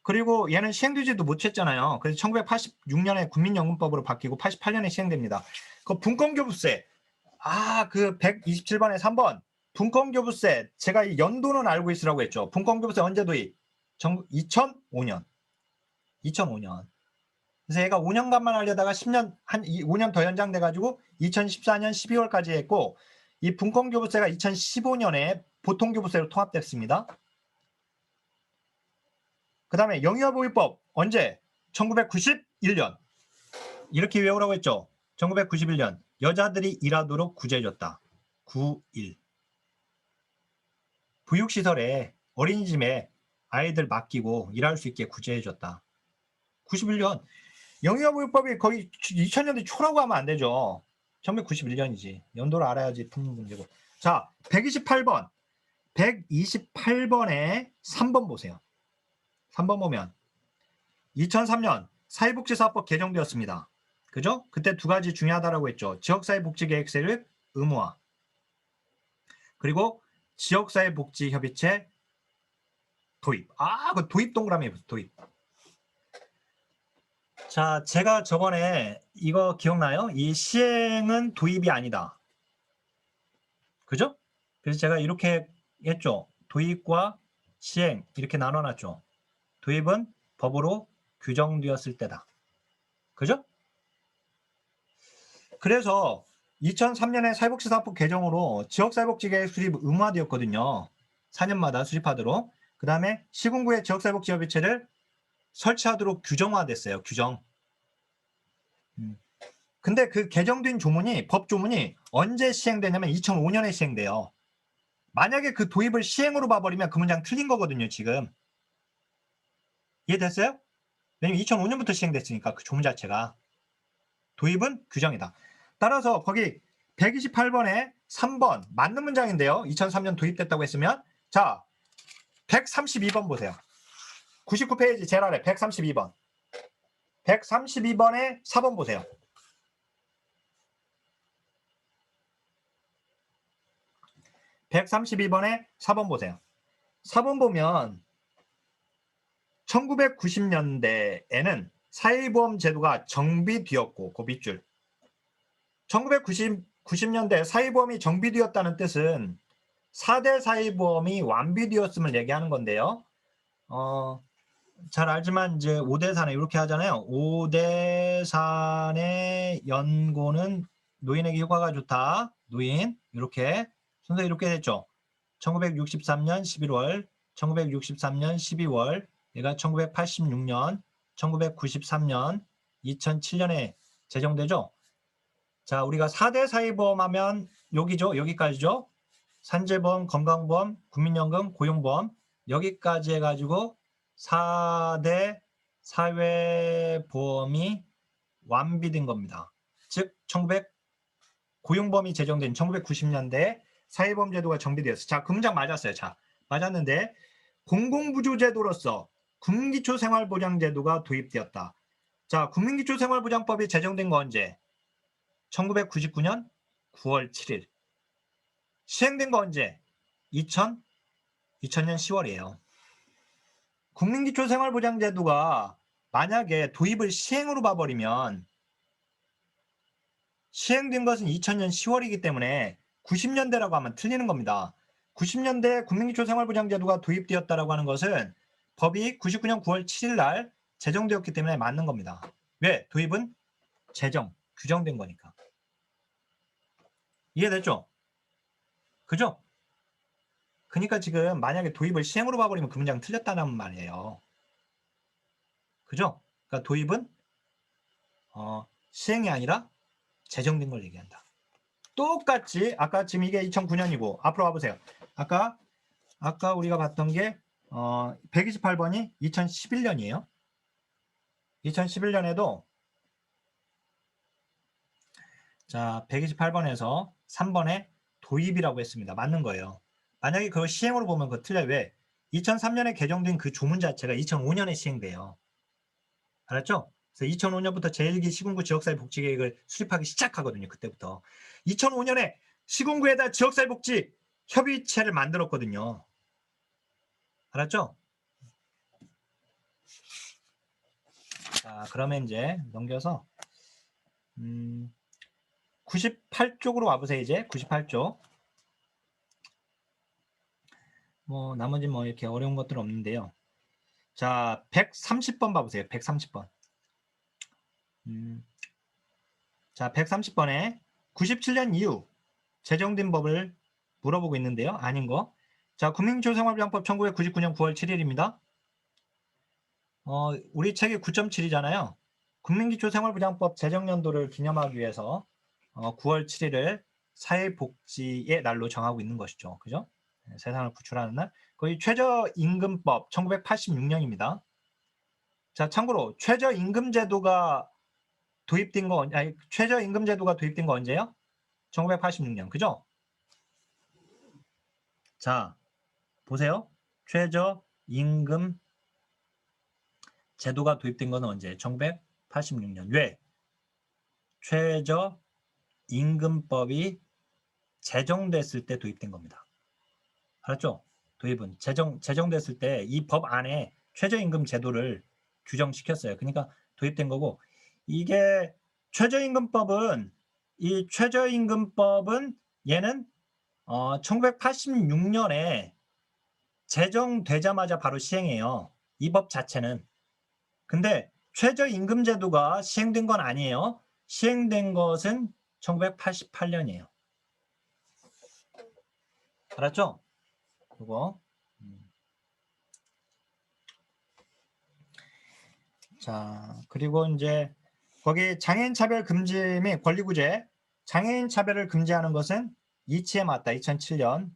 그리고 얘는 시행되지도 못했잖아요. 그래서 1986년에 국민연금법으로 바뀌고 88년에 시행됩니다. 그 분권교부세. 그 127번에 3번. 분권교부세. 제가 연도는 알고 있으라고 했죠. 분권교부세 언제 도입? 2005년. 2005년. 그래서 얘가 5년간만 하려다가 5년 더 연장돼가지고 2014년 12월까지 했고, 이 분권교부세가 2015년에 보통교부세로 통합됐습니다. 그 다음에 영유아보호법 언제? 1991년. 이렇게 외우라고 했죠. 1991년 여자들이 일하도록 구제해줬다. 91. 보육시설에 어린이집에 아이들 맡기고 일할 수 있게 구제해줬다. 91년. 영유아보호법이 거의 2000년대 초라고 하면 안 되죠. 1991년이지. 연도를 알아야지 푸는 문제고. 자, 128번. 128번에 3번 보세요. 3번 보면 2003년 사회복지사업법 개정되었습니다. 그죠? 그때 두 가지 중요하다라고 했죠. 지역사회복지계획서를 의무화. 그리고 지역사회복지협의체 도입. 그 도입 동그라미 도입. 자, 제가 저번에 이거 기억나요? 이 시행은 도입이 아니다. 그죠? 그래서 제가 이렇게 했죠. 도입과 시행 이렇게 나눠놨죠. 도입은 법으로 규정되었을 때다. 그죠? 그래서 2003년에 사회복지사업법 개정으로 지역사회복지계획 수립 의무화되었거든요. 4년마다 수립하도록. 그 다음에 시군구의 지역사회복지협의체를 설치하도록 규정화됐어요. 규정. 근데 그 개정된 조문이, 법 조문이 언제 시행되냐면 2005년에 시행돼요. 만약에 그 도입을 시행으로 봐버리면 그 문장 틀린 거거든요. 지금. 이해됐어요? 왜냐면 2005년부터 시행됐으니까 그 조문 자체가. 도입은 규정이다. 따라서 거기 128번에 3번 맞는 문장인데요. 2003년 도입됐다고 했으면, 자, 132번 보세요. 99페이지 제일 아래 132번. 132번에 4번 보세요. 132번에 4번 보세요. 4번 보면 1990년대에는 사회보험 제도가 정비되었고, 그 밑줄. 1990년대 사회보험이 정비되었다는 뜻은 4대 사회보험이 완비되었음을 얘기하는 건데요. 잘 알지만 이제 5대산에 이렇게 하잖아요. 5대산의 연고는 노인에게 효과가 좋다. 노인 이렇게 순서 이렇게 됐죠. 1963년 11월, 1963년 12월, 얘가 1986년, 1993년, 2007년에 제정되죠. 자, 우리가 4대 사회보험 하면 여기죠. 여기까지죠. 산재보험, 건강보험, 국민연금, 고용보험 여기까지 해가지고 4대 사회보험이 완비된 겁니다. 즉 고용보험이 제정된 1990년대에 사회보험 제도가 정비되었어요. 자, 그 문장 맞았어요. 자, 맞았는데 공공부조제도로서 국민기초생활보장제도가 도입되었다. 자, 국민기초생활보장법이 제정된 거 언제? 1999년 9월 7일. 시행된 거 언제? 2000년 10월이에요. 국민기초생활보장제도가 만약에 도입을 시행으로 봐버리면 시행된 것은 2000년 10월이기 때문에 90년대라고 하면 틀리는 겁니다. 90년대 국민기초생활보장제도가 도입되었다라고 하는 것은 법이 99년 9월 7일 날 제정되었기 때문에 맞는 겁니다. 왜? 도입은 규정된 거니까. 이해됐죠? 그죠? 그러니까 지금 만약에 도입을 시행으로 봐버리면 그 문장 틀렸다는 말이에요. 그죠? 그러니까 도입은 시행이 아니라 제정된 걸 얘기한다. 똑같이 아까 지금 이게 2009년이고 앞으로 와보세요. 아까 우리가 봤던 게 128번이 2011년이에요. 2011년에도 자 128번에서 3번에 도입이라고 했습니다. 맞는 거예요. 만약에 그걸 시행으로 보면 그거 틀려요. 왜? 2003년에 개정된 그 조문 자체가 2005년에 시행돼요. 알았죠? 그래서 2005년부터 제1기 시군구 지역사회복지계획을 수립하기 시작하거든요. 그때부터. 2005년에 시군구에다 지역사회복지 협의체를 만들었거든요. 알았죠? 자, 그러면 이제 넘겨서 98쪽으로 와보세요. 이제 98쪽. 뭐 나머지 뭐 이렇게 어려운 것들은 없는데요. 자, 130번 봐보세요. 130번. 자, 130번에 97년 이후 제정된 법을 물어보고 있는데요. 아닌 거. 자, 국민기초생활보장법 1999년 9월 7일입니다. 우리 책이 9.7이잖아요. 국민기초생활보장법 제정연도를 기념하기 위해서 9월 7일을 사회복지의 날로 정하고 있는 것이죠. 그죠? 세상을 구출하는 날. 거의 최저임금법 1986년입니다. 자, 참고로 최저임금제도가 도입된 거 최저임금제도가 도입된 거 언제요? 1986년. 그죠? 자, 보세요. 최저임금 제도가 도입된 건 언제? 1986년. 왜? 최저임금법이 제정됐을 때 도입된 겁니다. 알았죠? 도입은 제정됐을 때 이 법 안에 최저임금 제도를 규정시켰어요. 그러니까 도입된 거고, 이게 최저임금법은 얘는 1986년에 제정되자마자 바로 시행해요. 이 법 자체는. 근데 최저임금제도가 시행된 건 아니에요. 시행된 것은 1988년이에요. 알았죠? 그거. 자, 그리고 이제 거기 장애인 차별 금지 및 권리구제. 장애인 차별을 금지하는 것은 이치에 맞다. 2007년.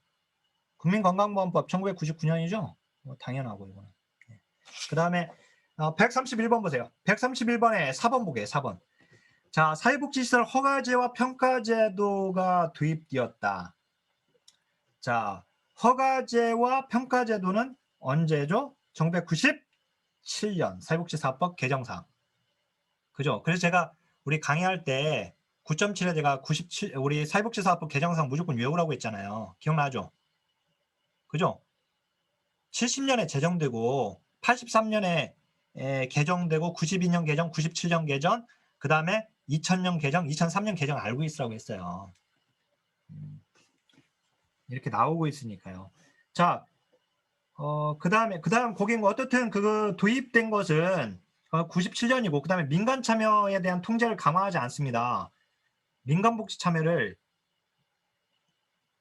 국민건강보험법 1999년이죠. 뭐 당연하고 이거는. 그 다음에 131번 보세요. 131번에 4번 보게 4번. 자, 사회복지시설 허가제와 평가제도가 도입되었다. 자, 허가제와 평가제도는 언제죠? 1997년 사회복지사법 개정상. 그죠? 그래서 제가 우리 강의할 때 9.7에 제가 97 우리 사회복지사법 개정상 무조건 외우라고 했잖아요. 기억나죠? 그죠? 70년에 제정되고 83년에 개정되고 92년 개정, 97년 개정, 그 다음에 2000년 개정, 2003년 개정 알고 있으라고 했어요. 이렇게 나오고 있으니까요. 자, 그 다음 거긴 어떻든 그거 도입된 것은 97년이고 그 다음에 민간 참여에 대한 통제를 강화하지 않습니다. 민간복지 참여를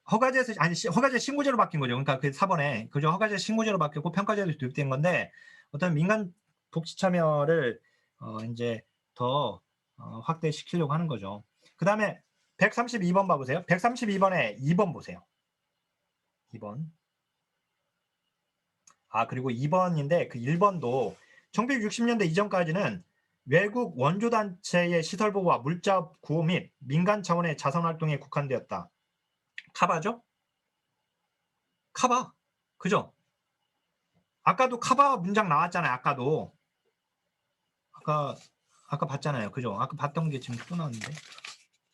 허가제 신고제로 바뀐 거죠. 그러니까 그 4번에 그죠? 허가제 신고제로 바뀌었고 평가제도 도입된 건데 어떤 민간 복지 참여를 이제 더 확대시키려고 하는 거죠. 그 다음에 132번 봐보세요. 132번에 2번 보세요. 2번. 그리고 2번인데 그 1번도 1960년대 이전까지는 외국 원조단체의 시설보호와 물자 구호 및 민간 차원의 자선활동에 국한되었다. 카바죠? 카바. 그죠? 아까도 카바 문장 나왔잖아요. 아까 봤잖아요. 그죠? 아까 봤던 게 지금 또 나왔는데.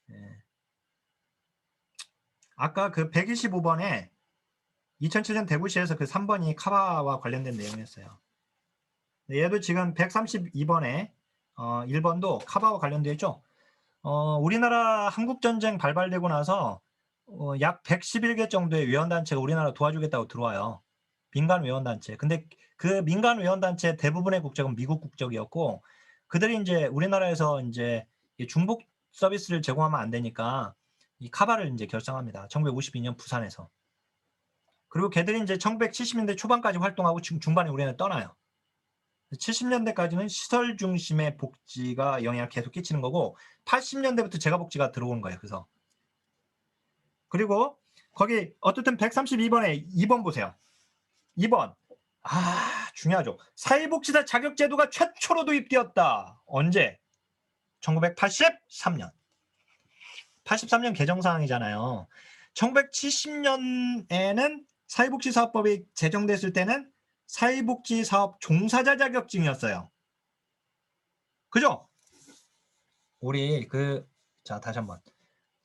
네. 아까 그 125번에 2007년 대구시에서 그 3번이 카바와 관련된 내용이었어요. 얘도 지금 132번에 1번도 카바와 관련되어 있죠. 우리나라 한국전쟁 발발되고 나서 약 111개 정도의 외원단체가 우리나라 도와주겠다고 들어와요. 민간 외원단체. 근데 그 민간 외원단체 대부분의 국적은 미국 국적이었고 그들이 이제 우리나라에서 이제 중복 서비스를 제공하면 안 되니까 이 카바를 이제 결성합니다. 1952년 부산에서. 그리고 걔들이 이제 1970년대 초반까지 활동하고 중반에 우리는 떠나요. 70년대까지는 시설 중심의 복지가 영향을 계속 끼치는 거고 80년대부터 재가복지가 들어오는 거예요. 그래서 그리고 거기 어쨌든 132번에 2번 보세요. 2번. 중요하죠. 사회복지사 자격제도가 최초로 도입되었다. 언제? 1983년. 83년 개정사항이잖아요. 1970년에는 사회복지사업법이 제정됐을 때는 사회복지사업 종사자 자격증이었어요. 그죠? 우리 자, 다시 한번.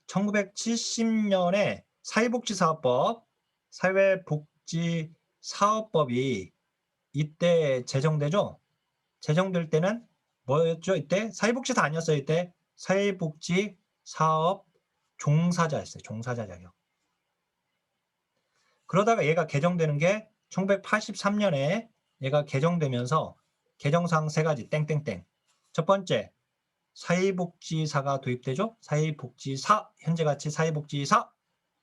1970년에 사회복지사업법이 이때 제정되죠? 제정될 때는 뭐였죠? 이때 사회복지사 아니었어요. 이때 사회복지사업 종사자였어요. 종사자 자격. 그러다가 얘가 개정되는 게 1983년에 얘가 개정되면서 개정사항 3가지 땡땡땡. 첫 번째, 사회복지사가 도입되죠. 사회복지사, 현재같이 사회복지사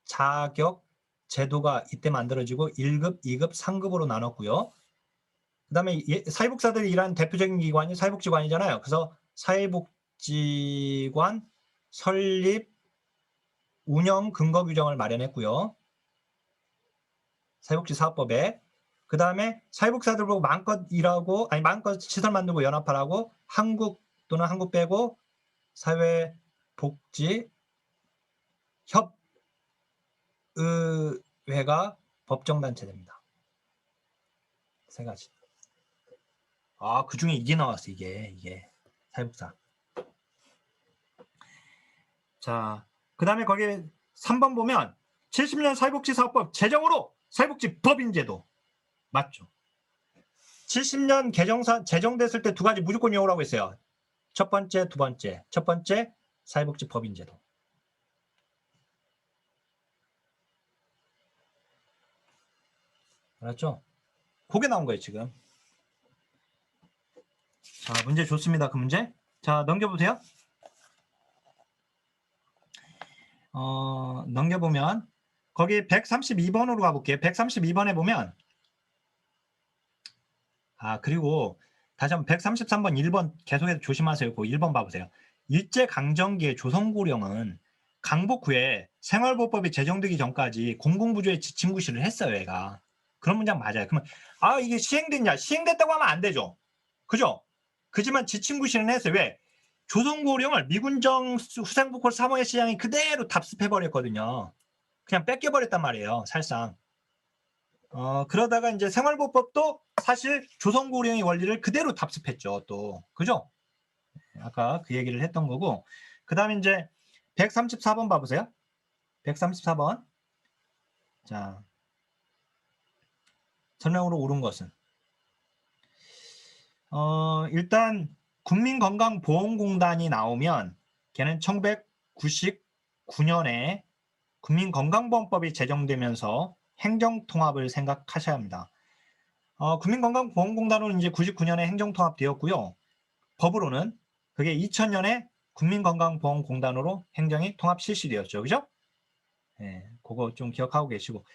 자격 제도가 이때 만들어지고 1급, 2급, 3급으로 나눴고요. 그 다음에 사회복지사들이 일하는 대표적인 기관이 사회복지관이잖아요. 그래서 사회복지관 설립, 운영 근거 규정을 마련했고요. 사회복지사업법에. 그 다음에 사회복지사들 보고 마음껏 일하고, 마음껏 시설 만들고 연합하라고 한국 또는 한국 빼고 사회복지 협의회가 법정단체 됩니다. 3가지. 그 중에 이게 나왔어. 이게 사회복지사. 자, 그 다음에 거기 3번 보면 70년 사회복지사업법 제정으로 사회복지법인제도 맞죠? 70년 제정됐을 때 2가지 무조건 이용하라고 했어요. 첫 번째, 두 번째. 첫 번째, 사회복지법인제도. 알았죠? 그게 나온 거예요, 지금. 자, 문제 좋습니다. 그 문제. 자, 넘겨보세요. 넘겨보면 거기 132번으로 가볼게요. 132번에 보면 그리고 다시 한번 133번 1번 계속해서 조심하세요. 그 1번 봐보세요. 일제강점기의 조선고령은 강복 후에 생활보호법이 제정되기 전까지 공공부조의 지침구실을 했어요. 얘가. 그런 문장 맞아요. 그러면 이게 시행됐냐? 시행됐다고 하면 안 되죠. 그죠? 그지만 지침구실은 했어요. 왜? 조선고령을 미군정 후생복홀 사모의 시장이 그대로 답습해버렸거든요. 그냥 뺏겨버렸단 말이에요. 살상. 그러다가 이제 생활보호법도 사실 조선고령의 원리를 그대로 답습했죠. 또. 그죠? 아까 그 얘기를 했던 거고. 그 다음에 이제 134번 봐보세요. 134번. 자, 설명으로 옳은 것은. 일단 국민건강보험공단이 나오면 걔는 1999년에 국민건강보험법이 제정되면서 행정통합을 생각하셔야 합니다. 국민건강보험공단으로는 이제 99년에 행정통합되었고요. 법으로는 그게 2000년에 국민건강보험공단으로 행정이 통합 실시되었죠. 그죠? 네, 그거 좀 기억하고 계시고.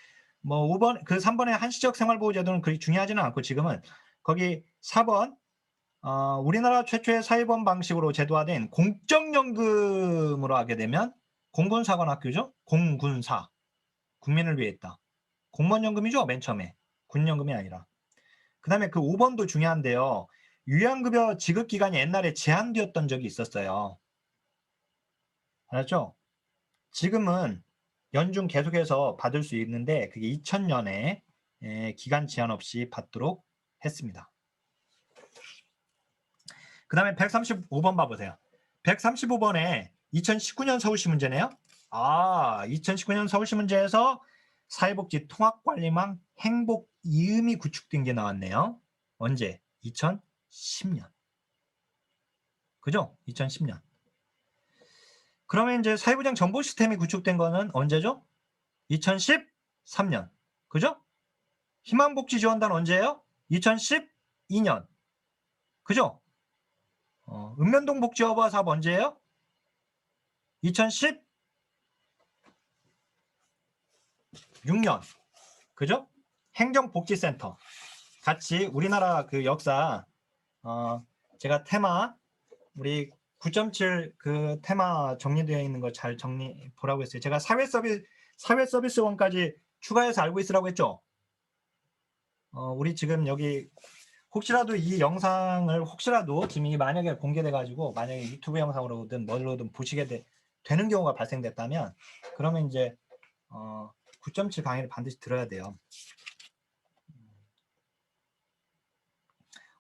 뭐 5번, 3번의 한시적 생활보호제도는 그리 중요하지는 않고 지금은 거기 4번 우리나라 최초의 사회보험 방식으로 제도화된 공적연금으로 하게 되면 공군사관학교죠. 공군사. 국민을 위해 있다. 공무원연금이죠. 맨 처음에. 군연금이 아니라. 그 다음에 그 5번도 중요한데요. 유연급여 지급기간이 옛날에 제한되었던 적이 있었어요. 알았죠? 지금은 연중 계속해서 받을 수 있는데 그게 2000년에 기간 제한 없이 받도록 했습니다. 그 다음에 135번 봐보세요. 135번에 2019년 서울시 문제네요. 2019년 서울시 문제에서 사회복지 통합관리망 행복 이음이 구축된 게 나왔네요. 언제? 2010년. 그죠? 2010년. 그러면 이제 사회보장 정보 시스템이 구축된 거는 언제죠? 2013년. 그죠? 희망복지지원단 언제예요? 2012년. 그죠? 읍면동 복지어바 사업 언제예요? 2016년. 그죠? 행정복지센터. 같이 우리나라 그 역사, 제가 테마, 우리 9.7 그 테마 정리되어 있는 거 잘 보라고 했어요. 제가 사회서비스원까지 추가해서 알고 있으라고 했죠. 우리 지금 여기 혹시라도 이 영상을 혹시라도 지금 이 만약에 공개돼 가지고 만약에 유튜브 영상으로든 뭘로든 보시게 되는 경우가 발생됐다면 그러면 이제 9.7 강의를 반드시 들어야 돼요.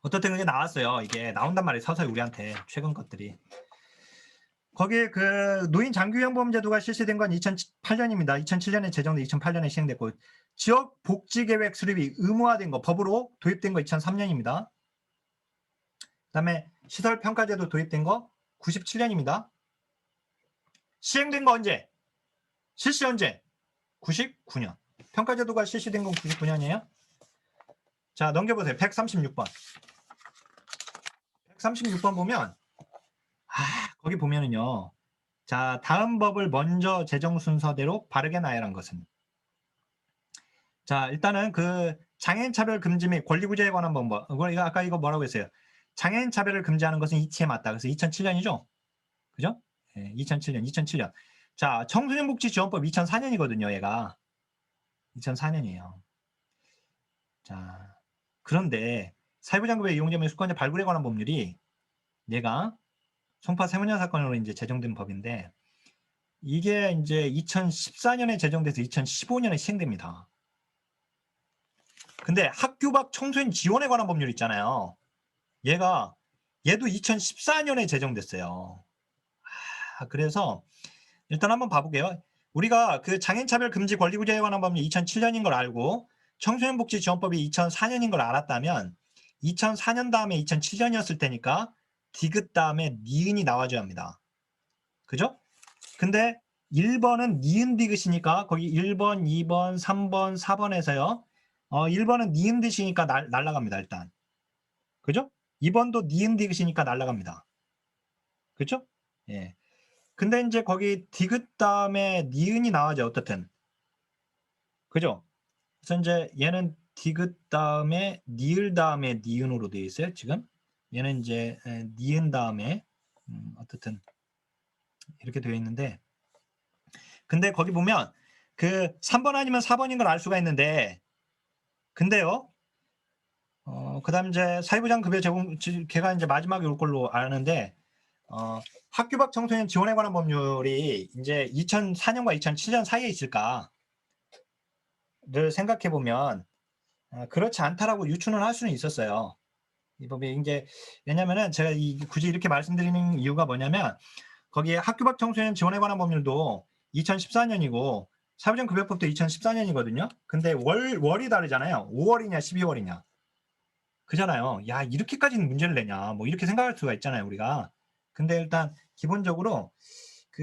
어떻든 그게 나왔어요. 이게 나온단 말이에요. 서서히 우리한테 최근 것들이. 거기에 그 노인 장기요양보험 제도가 실시된 건 2008년입니다. 2007년에 제정돼 2008년에 시행됐고 지역 복지계획 수립이 의무화된 거 법으로 도입된 거 2003년입니다. 그다음에 시설 평가제도 도입된 거 97년입니다. 시행된 거 언제? 실시 언제? 99년. 평가제도가 실시된 건 99년이에요. 자, 넘겨보세요. 136번. 136번 보면 거기 보면은요. 자, 다음 법을 먼저 제정 순서대로 바르게 나열한 것은 자, 일단은 그 장애인 차별 금지 및 권리 구제에 관한 법. 아까 이거 뭐라고 했어요? 장애인 차별을 금지하는 것은 이치에 맞다. 그래서 2007년이죠. 그죠? 네, 2007년. 자, 청소년 복지 지원법 2004년이거든요, 얘가. 2004년이에요. 자, 그런데 사회부장급의 이용자 및 수권자 발굴에 관한 법률이 얘가 송파 세무녀 사건으로 이제 제정된 법인데 이게 이제 2014년에 제정돼서 2015년에 시행됩니다. 근데 학교 밖 청소년 지원에 관한 법률 있잖아요. 얘도 2014년에 제정됐어요. 그래서 일단 한번 봐볼게요. 우리가 그 장애인차별 금지 권리구제에 관한 법률이 2007년인 걸 알고 청소년복지지원법이 2004년인 걸 알았다면 2004년 다음에 2007년이었을 테니까 디귿 다음에 니은이 나와줘야 합니다. 그죠? 근데 1번은 니은 디귿이니까 거기 1번, 2번, 3번, 4번에서요. 1번은 니은 디귿이니까 날라갑니다. 일단. 그죠? 2번도 니은 디귿이니까 날라갑니다. 그죠? 예. 근데 이제 거기 디귿 다음에 니은이 나와죠. 어떻든. 그죠? 그래서 이제 얘는 디귿 다음에 니을 다음에 니은으로 되어 있어요. 지금. 얘는 이제 니은 다음에 어떻든 이렇게 되어 있는데 근데 거기 보면 그 3번 아니면 4번인 걸 알 수가 있는데 근데요. 그다음 이제 사회부장 급여 제공 걔가 이제 마지막에 올 걸로 아는데 학교 밖 청소년 지원에 관한 법률이 이제 2004년과 2007년 사이에 있을까를 생각해 보면 그렇지 않다라고 유추는 할 수는 있었어요. 이 법이 이제 왜냐면은 제가 굳이 이렇게 말씀드리는 이유가 뭐냐면 거기에 학교 밖 청소년 지원에 관한 법률도 2014년이고 사회부장 급여법도 2014년이거든요. 근데 월이 다르잖아요. 5월이냐 12월이냐. 그잖아요. 야, 이렇게까지는 문제를 내냐. 뭐 이렇게 생각할 수가 있잖아요, 우리가. 근데 일단 기본적으로 그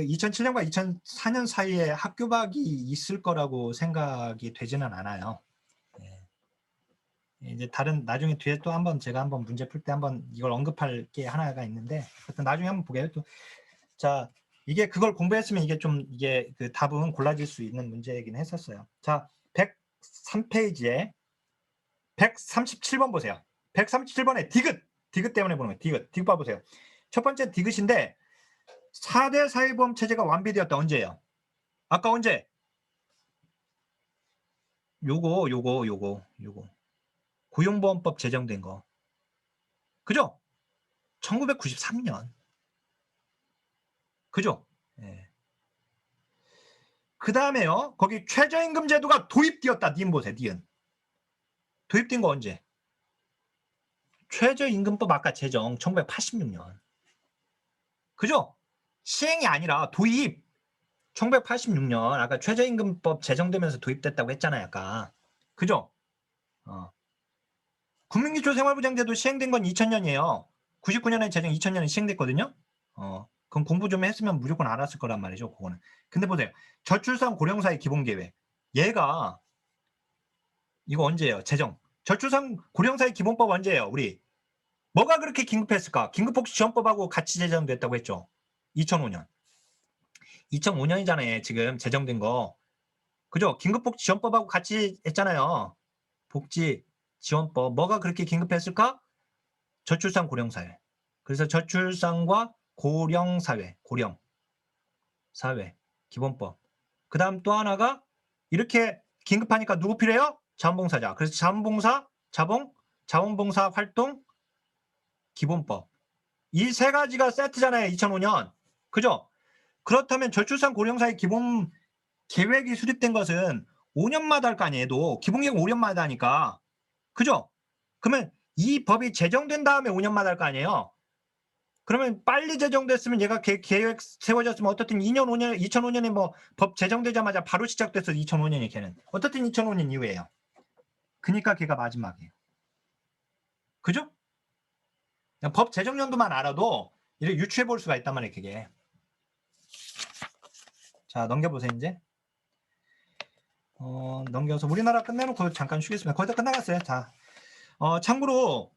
2007년과 2004년 사이에 학교 밖이 있을 거라고 생각이 되지는 않아요. 예. 이제 다른 나중에 뒤에 또 한번 제가 한번 문제 풀 때 한번 이걸 언급할 게 하나가 있는데 하여튼 나중에 한번 보게요. 또 자, 이게 그걸 공부했으면 이게 좀 이게 그 답은 골라질 수 있는 문제이긴 했었어요. 자, 103페이지에 137번 보세요. 137번에 디귿 때문에 보는 거예요. 디귿 봐보세요. 첫 번째 디귿인데 4대 사회보험 체제가 완비되었다. 언제예요? 아까 언제? 요거. 고용보험법 제정된 거. 그죠? 1993년. 그죠? 예. 그 다음에요. 거기 최저임금 제도가 도입되었다. 니은 보세요. 니은. 도입된 거 언제? 최저임금법 아까 제정 1986년. 그죠? 시행이 아니라 도입. 1986년 아까 최저임금법 제정되면서 도입됐다고 했잖아요. 아까. 그죠? 국민기초생활보장제도 시행된 건 2000년이에요. 99년에 제정 2000년에 시행됐거든요. 그럼 공부 좀 했으면 무조건 알았을 거란 말이죠. 그거는. 근데 보세요. 저출산 고령사회 기본계획. 얘가 이거 언제예요? 제정. 저출산 고령사회 기본법 언제예요? 우리. 뭐가 그렇게 긴급했을까? 긴급복지지원법하고 같이 제정됐다고 했죠. 2005년. 2005년이잖아요. 지금 제정된 거. 그죠? 긴급복지지원법하고 같이 했잖아요. 복지지원법. 뭐가 그렇게 긴급했을까? 저출산 고령사회. 그래서 저출산과 고령사회, 고령사회, 기본법. 그 다음 또 하나가 이렇게 긴급하니까 누구 필요해요? 자원봉사자. 그래서 자원봉사, 자원봉사 활동 기본법. 이 세 가지가 세트잖아요. 2005년. 그죠? 그렇다면 저출산 고령사회 기본 계획이 수립된 것은 5년마다 할 거 아니에요. 기본계획 5년마다 하니까. 그죠? 그러면 이 법이 제정된 다음에 5년마다 할 거 아니에요. 그러면 빨리 제정됐으면 얘가 계획 세워졌으면 어떻든 2년 5년 2005년에 뭐 법 제정되자마자 바로 시작됐어. 2005년이 걔는 어떻든 2005년 이후에요. 그러니까 걔가 마지막이에요. 그죠? 법 제정 연도만 알아도 이렇게 유추해 볼 수가 있단 말이에요. 그게. 자, 넘겨보세요. 이제 넘겨서 우리나라 끝내놓고 잠깐 쉬겠습니다. 거의 다 끝나갔어요. 자, 참고로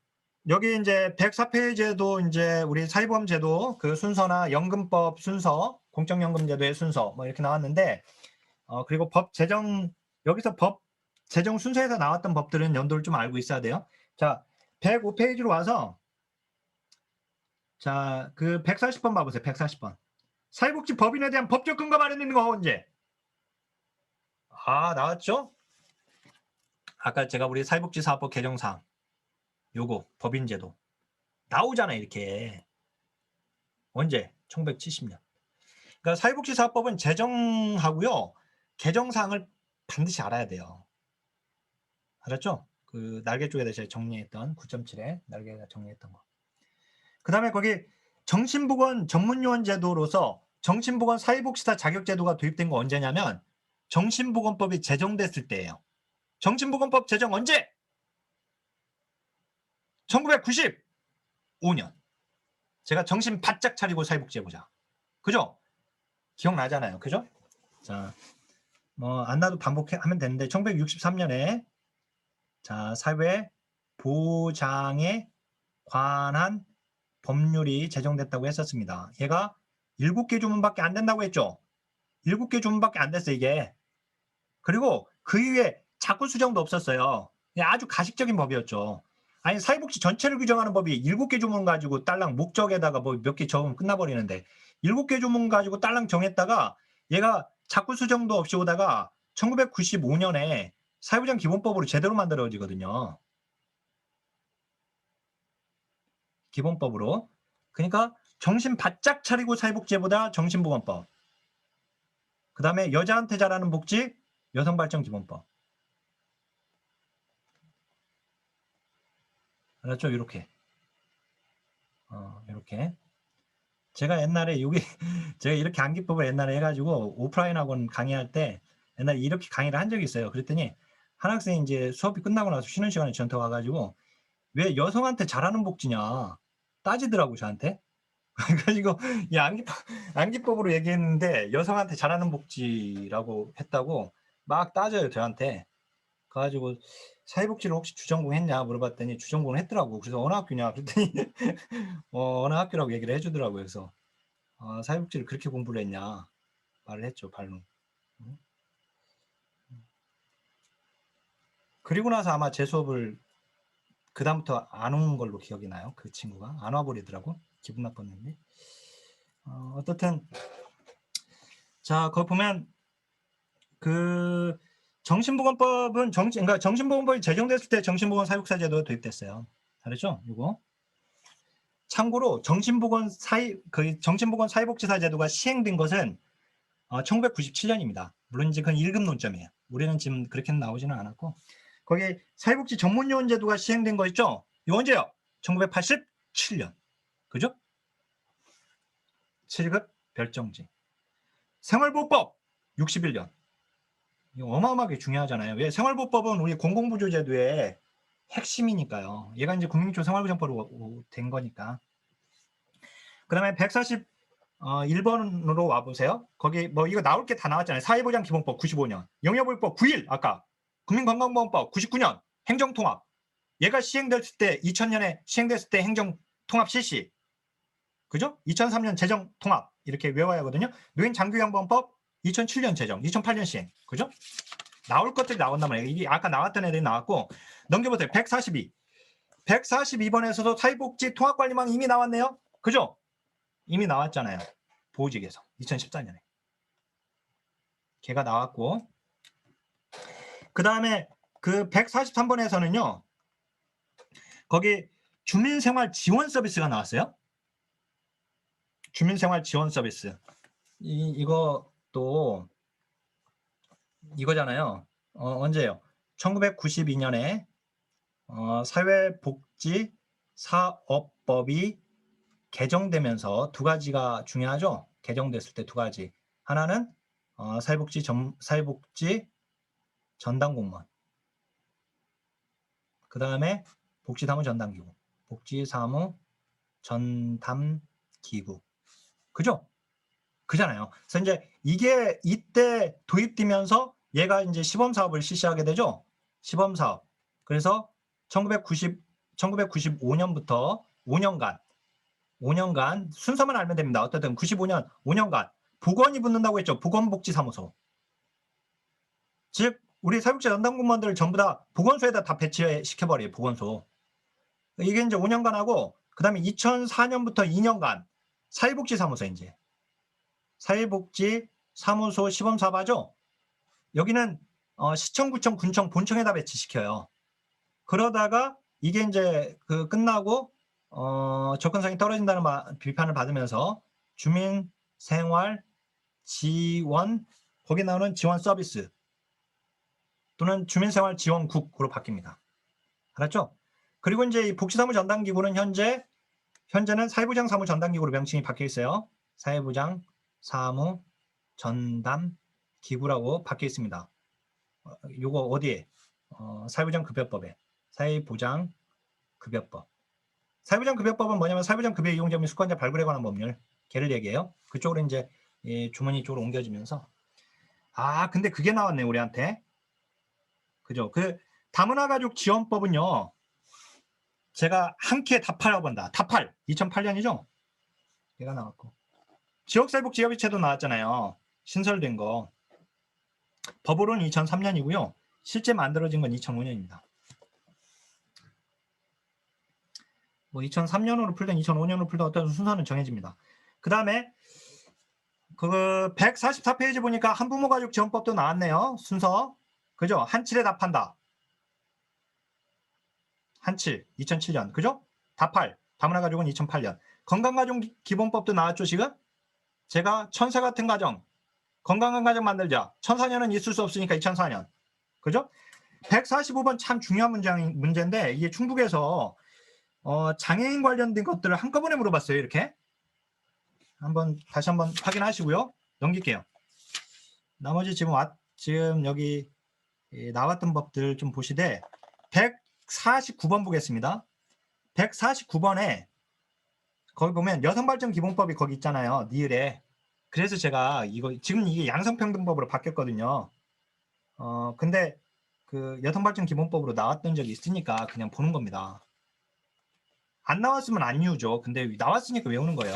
여기 이제 104페이지에도 이제 우리 사회보험제도 그 순서나 연금법 순서, 공적연금제도의 순서 뭐 이렇게 나왔는데, 그리고 법 제정, 여기서 법 제정 순서에서 나왔던 법들은 연도를 좀 알고 있어야 돼요. 자, 105페이지로 와서 자, 그 140번 봐보세요. 140번. 사회복지 법인에 대한 법적 근거 마련있는 거 언제? 나왔죠? 아까 제가 우리 사회복지사업법 개정사항 요거 법인제도 나오잖아요. 이렇게. 언제? 1970년. 그러니까 사회복지사업법은 제정하고요. 개정사항을 반드시 알아야 돼요. 알았죠? 그 날개 쪽에다 제가 정리했던 9.7에 날개에다 정리했던 거. 그 다음에 거기 정신보건 전문요원 제도로서 정신보건 사회복지사 자격제도가 도입된 거 언제냐면 정신보건법이 제정됐을 때예요. 정신보건법 제정 언제? 1995년. 제가 정신 바짝 차리고 사회복지 해보자. 그죠? 기억나잖아요. 그죠? 자, 뭐 안 나도 반복하면 되는데 1963년에 자, 사회 보장에 관한 법률이 제정됐다고 했었습니다. 얘가 7개 조문밖에 안 된다고 했죠. 7개 조문밖에 안 됐어 이게. 그리고 그 이후에 자꾸 수정도 없었어요. 아주 가식적인 법이었죠. 아니 사회복지 전체를 규정하는 법이 7개 조문 가지고 딸랑 목적에다가 뭐 몇 개 적으면 끝나버리는데 7개 조문 가지고 딸랑 정했다가 얘가 자꾸 수정도 없이 오다가 1995년에 사회보장 기본법으로 제대로 만들어지거든요. 기본법으로. 그러니까 정신 바짝 차리고 사회복지보다 정신보건법. 그 다음에 여자한테 잘하는 복지 여성발전기본법. 알았죠? 이렇게. 이렇게. 제가 옛날에 여기 제가 이렇게 암기법을 옛날에 해가지고 오프라인 학원 강의할 때 옛날에 이렇게 강의를 한 적이 있어요. 그랬더니 한 학생이 이제 수업이 끝나고 나서 쉬는 시간에 저한테 와가지고 왜 여성한테 잘하는 복지냐 따지더라고 저한테. 그래가지고 이 암기법으로 얘기했는데 여성한테 잘하는 복지라고 했다고 막 따져요 저한테. 그래가지고 사회복지를 혹시 주전공했냐 물어봤더니 주전공을 했더라고. 그래서 어느 학교냐 그랬더니 어느 학교라고 얘기를 해주더라고요. 그래서 사회복지를 그렇게 공부를 했냐 말을 했죠. 발로. 그리고 나서 아마 제 수업을 그 다음부터 안 온 걸로 기억이 나요. 그 친구가 안 와버리더라고. 기분 나빴는데. 어떻든 자 거기 보면 그 정신보건법은 그러니까 정신보건법이 제정됐을 때 정신보건 사육사제도가 도입됐어요. 알았죠? 이거. 참고로 정신보건 사회복지사 제도가 시행된 것은 1997년입니다. 물론 이제 그건 1급 논점이에요. 우리는 지금 그렇게는 나오지는 않았고 거기 사회복지 전문요원 제도가 시행된 거 있죠? 이거 언제요? 1987년. 그죠? 7급 별정지. 생활보호법 61년. 이거 어마어마하게 중요하잖아요. 왜? 생활보호법은 우리 공공부조제도의 핵심이니까요. 얘가 이제 국민기초 생활보장법으로 된 거니까. 그 다음에 141번으로 와보세요. 거기 뭐 이거 나올 게 다 나왔잖아요. 사회보장기본법 95년, 영유아보호법 91, 아까 국민건강보험법 99년, 행정통합. 얘가 시행됐을 때 2000년에 시행됐을 때 행정통합 실시. 그죠? 2003년 재정통합 이렇게 외워야 하거든요. 노인장교양보험법 2007년 제정, 2008년 시행. 그죠? 나올 것들이 나온단 말이에요. 이게 아까 나왔던 애들이 나왔고 넘겨보세요. 142. 142번에서도 사회복지 통합관리망 이미 나왔네요. 그죠? 이미 나왔잖아요. 보호직에서 2014년에. 걔가 나왔고, 그 다음에 그 143번에서는요, 거기 주민생활 지원 서비스가 나왔어요. 주민생활 지원 서비스. 이것도 이거잖아요. 언제요? 1992년에 사회복지사업법이 개정되면서 두 가지가 중요하죠. 개정됐을 때 두 가지. 하나는 사회복지 전담 공무원. 그 다음에 복지사무 전담기구. 복지사무 전담기구. 그죠? 그잖아요. 그래서 이제 이게 이때 도입되면서 얘가 이제 시범사업을 실시하게 되죠. 시범사업. 그래서 1995년부터 5년간 순서만 알면 됩니다. 어쨌든 95년 5년간 보건이 붙는다고 했죠. 보건복지사무소. 즉 우리 사회복지 전담공무원들을 전부 다 보건소에다 다 배치시켜버려요. 보건소. 이게 이제 5년간 하고 그 다음에 2004년부터 2년간 사회복지사무소 이제 사회복지사무소 시범사업하죠. 여기는 시청, 구청, 군청, 본청에다 배치시켜요. 그러다가 이게 이제 끝나고 접근성이 떨어진다는 비판을 받으면서 주민생활 지원, 거기 나오는 지원 서비스 또는 주민생활 지원국으로 바뀝니다. 알았죠? 그리고 이제 이 복지사무 전담기구는 현재는 사회부장 사무 전담기구로 명칭이 바뀌어 있어요. 사회부장 사무 전담기구라고 바뀌어 있습니다. 요거 어디에? 사회부장 급여법에. 사회부장 급여법. 사회부장 급여법은 뭐냐면 사회부장 급여 이용자 및 수권자 발굴에 관한 법률. 걔를 얘기해요. 그쪽으로 이제 주머니 쪽으로 옮겨지면서. 근데 그게 나왔네 우리한테. 그죠? 그 다문화가족 지원법은요. 제가 한 큐에 다 팔아본다. 다 2008년이죠? 얘가 나왔고. 지역사회복지협의체도 나왔잖아요. 신설된 거. 법으로는 2003년이고요. 실제 만들어진 건 2005년입니다. 뭐 2003년으로 풀든 2005년으로 풀든 어떤 순서는 정해집니다. 그 다음에 그 144페이지 보니까 한부모가족 지원법도 나왔네요. 순서. 그죠? 한칠에 답한다. 한칠 2007년. 그죠? 다팔. 다문화가족은 2008년. 건강가족 기본법도 나왔죠 지금? 제가 천사 같은 가정, 건강한 가정 만들자. 천사년은 있을 수 없으니까 2004년. 그죠? 145번 참 중요한 문제인데 이게 충북에서 장애인 관련된 것들을 한꺼번에 물어봤어요. 이렇게. 다시 한번 확인하시고요. 넘길게요. 나머지 지금 여기 나왔던 법들 좀 보시되 149번 보겠습니다. 149번에 거기 보면 여성발전기본법이 거기 있잖아요. 니을에. 그래서 제가 지금 이게 양성평등법으로 바뀌었거든요. 근데 그 여성발전기본법으로 나왔던 적이 있으니까 그냥 보는 겁니다. 안 나왔으면 안 이유죠. 근데 나왔으니까 외우는 거예요.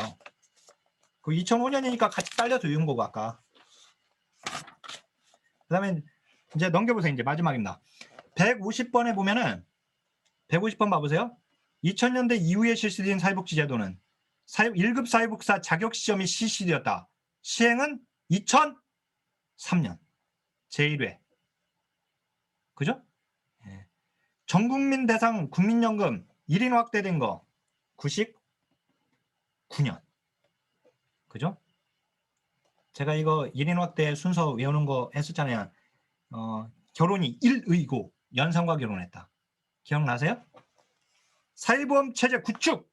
그 2005년이니까 같이 딸려서 외운 거고 아까. 그 다음에 이제 넘겨보세요. 이제 마지막입니다. 150번에 보면은 150번 봐보세요. 2000년대 이후에 실시된 사회복지제도는 1급 사회복사 자격시험이 실시되었다. 시행은 2003년 제1회. 그죠? 예. 전국민 대상 국민연금 1인 확대된 거 99년. 그죠? 제가 이거 1인 확대 순서 외우는 거 했었잖아요. 결혼이 1의고 연상과 결혼했다. 기억나세요? 사회보험 체제 구축.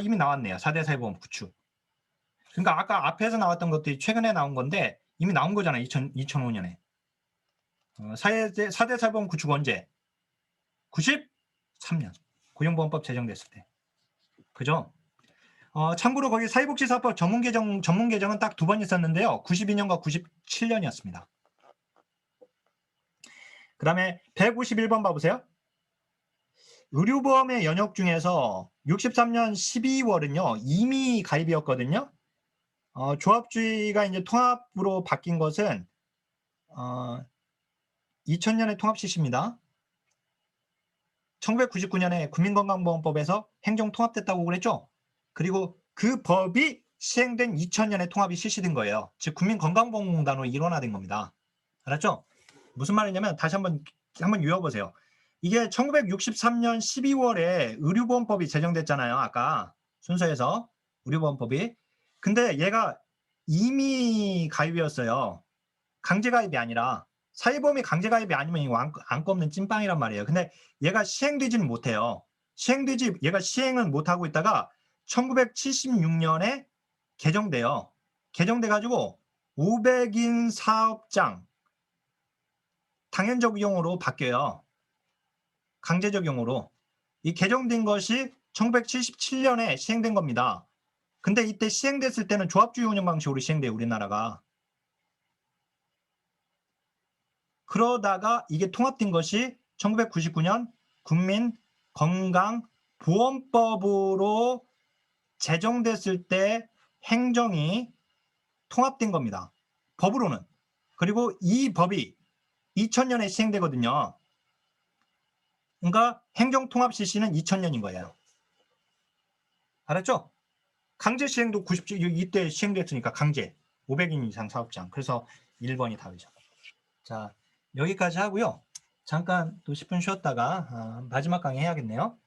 이미 나왔네요. 4대 사회보험 구축. 그러니까 아까 앞에서 나왔던 것들이 최근에 나온 건데 이미 나온 거잖아요. 2005년에. 4대 사회보험 구축 언제? 93년. 고용보험법 제정됐을 때. 그죠? 참고로 거기 사회복지사법 전문 개정은 딱 2번 있었는데요. 92년과 97년이었습니다. 그 다음에 151번 봐보세요. 의료보험의 연역 중에서 63년 12월은요. 이미 가입이었거든요. 조합주의가 이제 통합으로 바뀐 것은 2000년에 통합 실시입니다. 1999년에 국민건강보험법에서 행정 통합됐다고 그랬죠. 그리고 그 법이 시행된 2000년에 통합이 실시된 거예요. 즉 국민건강보험공단으로 일원화된 겁니다. 알았죠? 무슨 말이냐면 다시 한번 외워보세요. 이게 1963년 12월에 의료보험법이 제정됐잖아요. 아까 순서에서 의료보험법이. 근데 얘가 임의 가입이었어요. 강제 가입이 아니라. 사회보험이 강제 가입이 아니면 이거 안 꼽는 찐빵이란 말이에요. 근데 얘가 시행되지는 못해요. 얘가 시행은 못하고 있다가 1976년에 개정돼요. 개정돼가지고 500인 사업장 당연 적용으로 바뀌어요. 강제 적용으로. 이 개정된 것이 1977년에 시행된 겁니다. 근데 이때 시행됐을 때는 조합주의 운영 방식으로 시행돼요, 우리나라가. 그러다가 이게 통합된 것이 1999년 국민건강보험법으로 제정됐을 때 행정이 통합된 겁니다. 법으로는. 그리고 이 법이 2000년에 시행되거든요. 그러니까 행정통합 실시는 2000년인 거예요. 알았죠? 강제 시행도 97, 이때 시행됐으니까 강제 500인 이상 사업장. 그래서 1번이 답이죠. 자, 여기까지 하고요. 잠깐 또 10분 쉬었다가 마지막 강의 해야겠네요.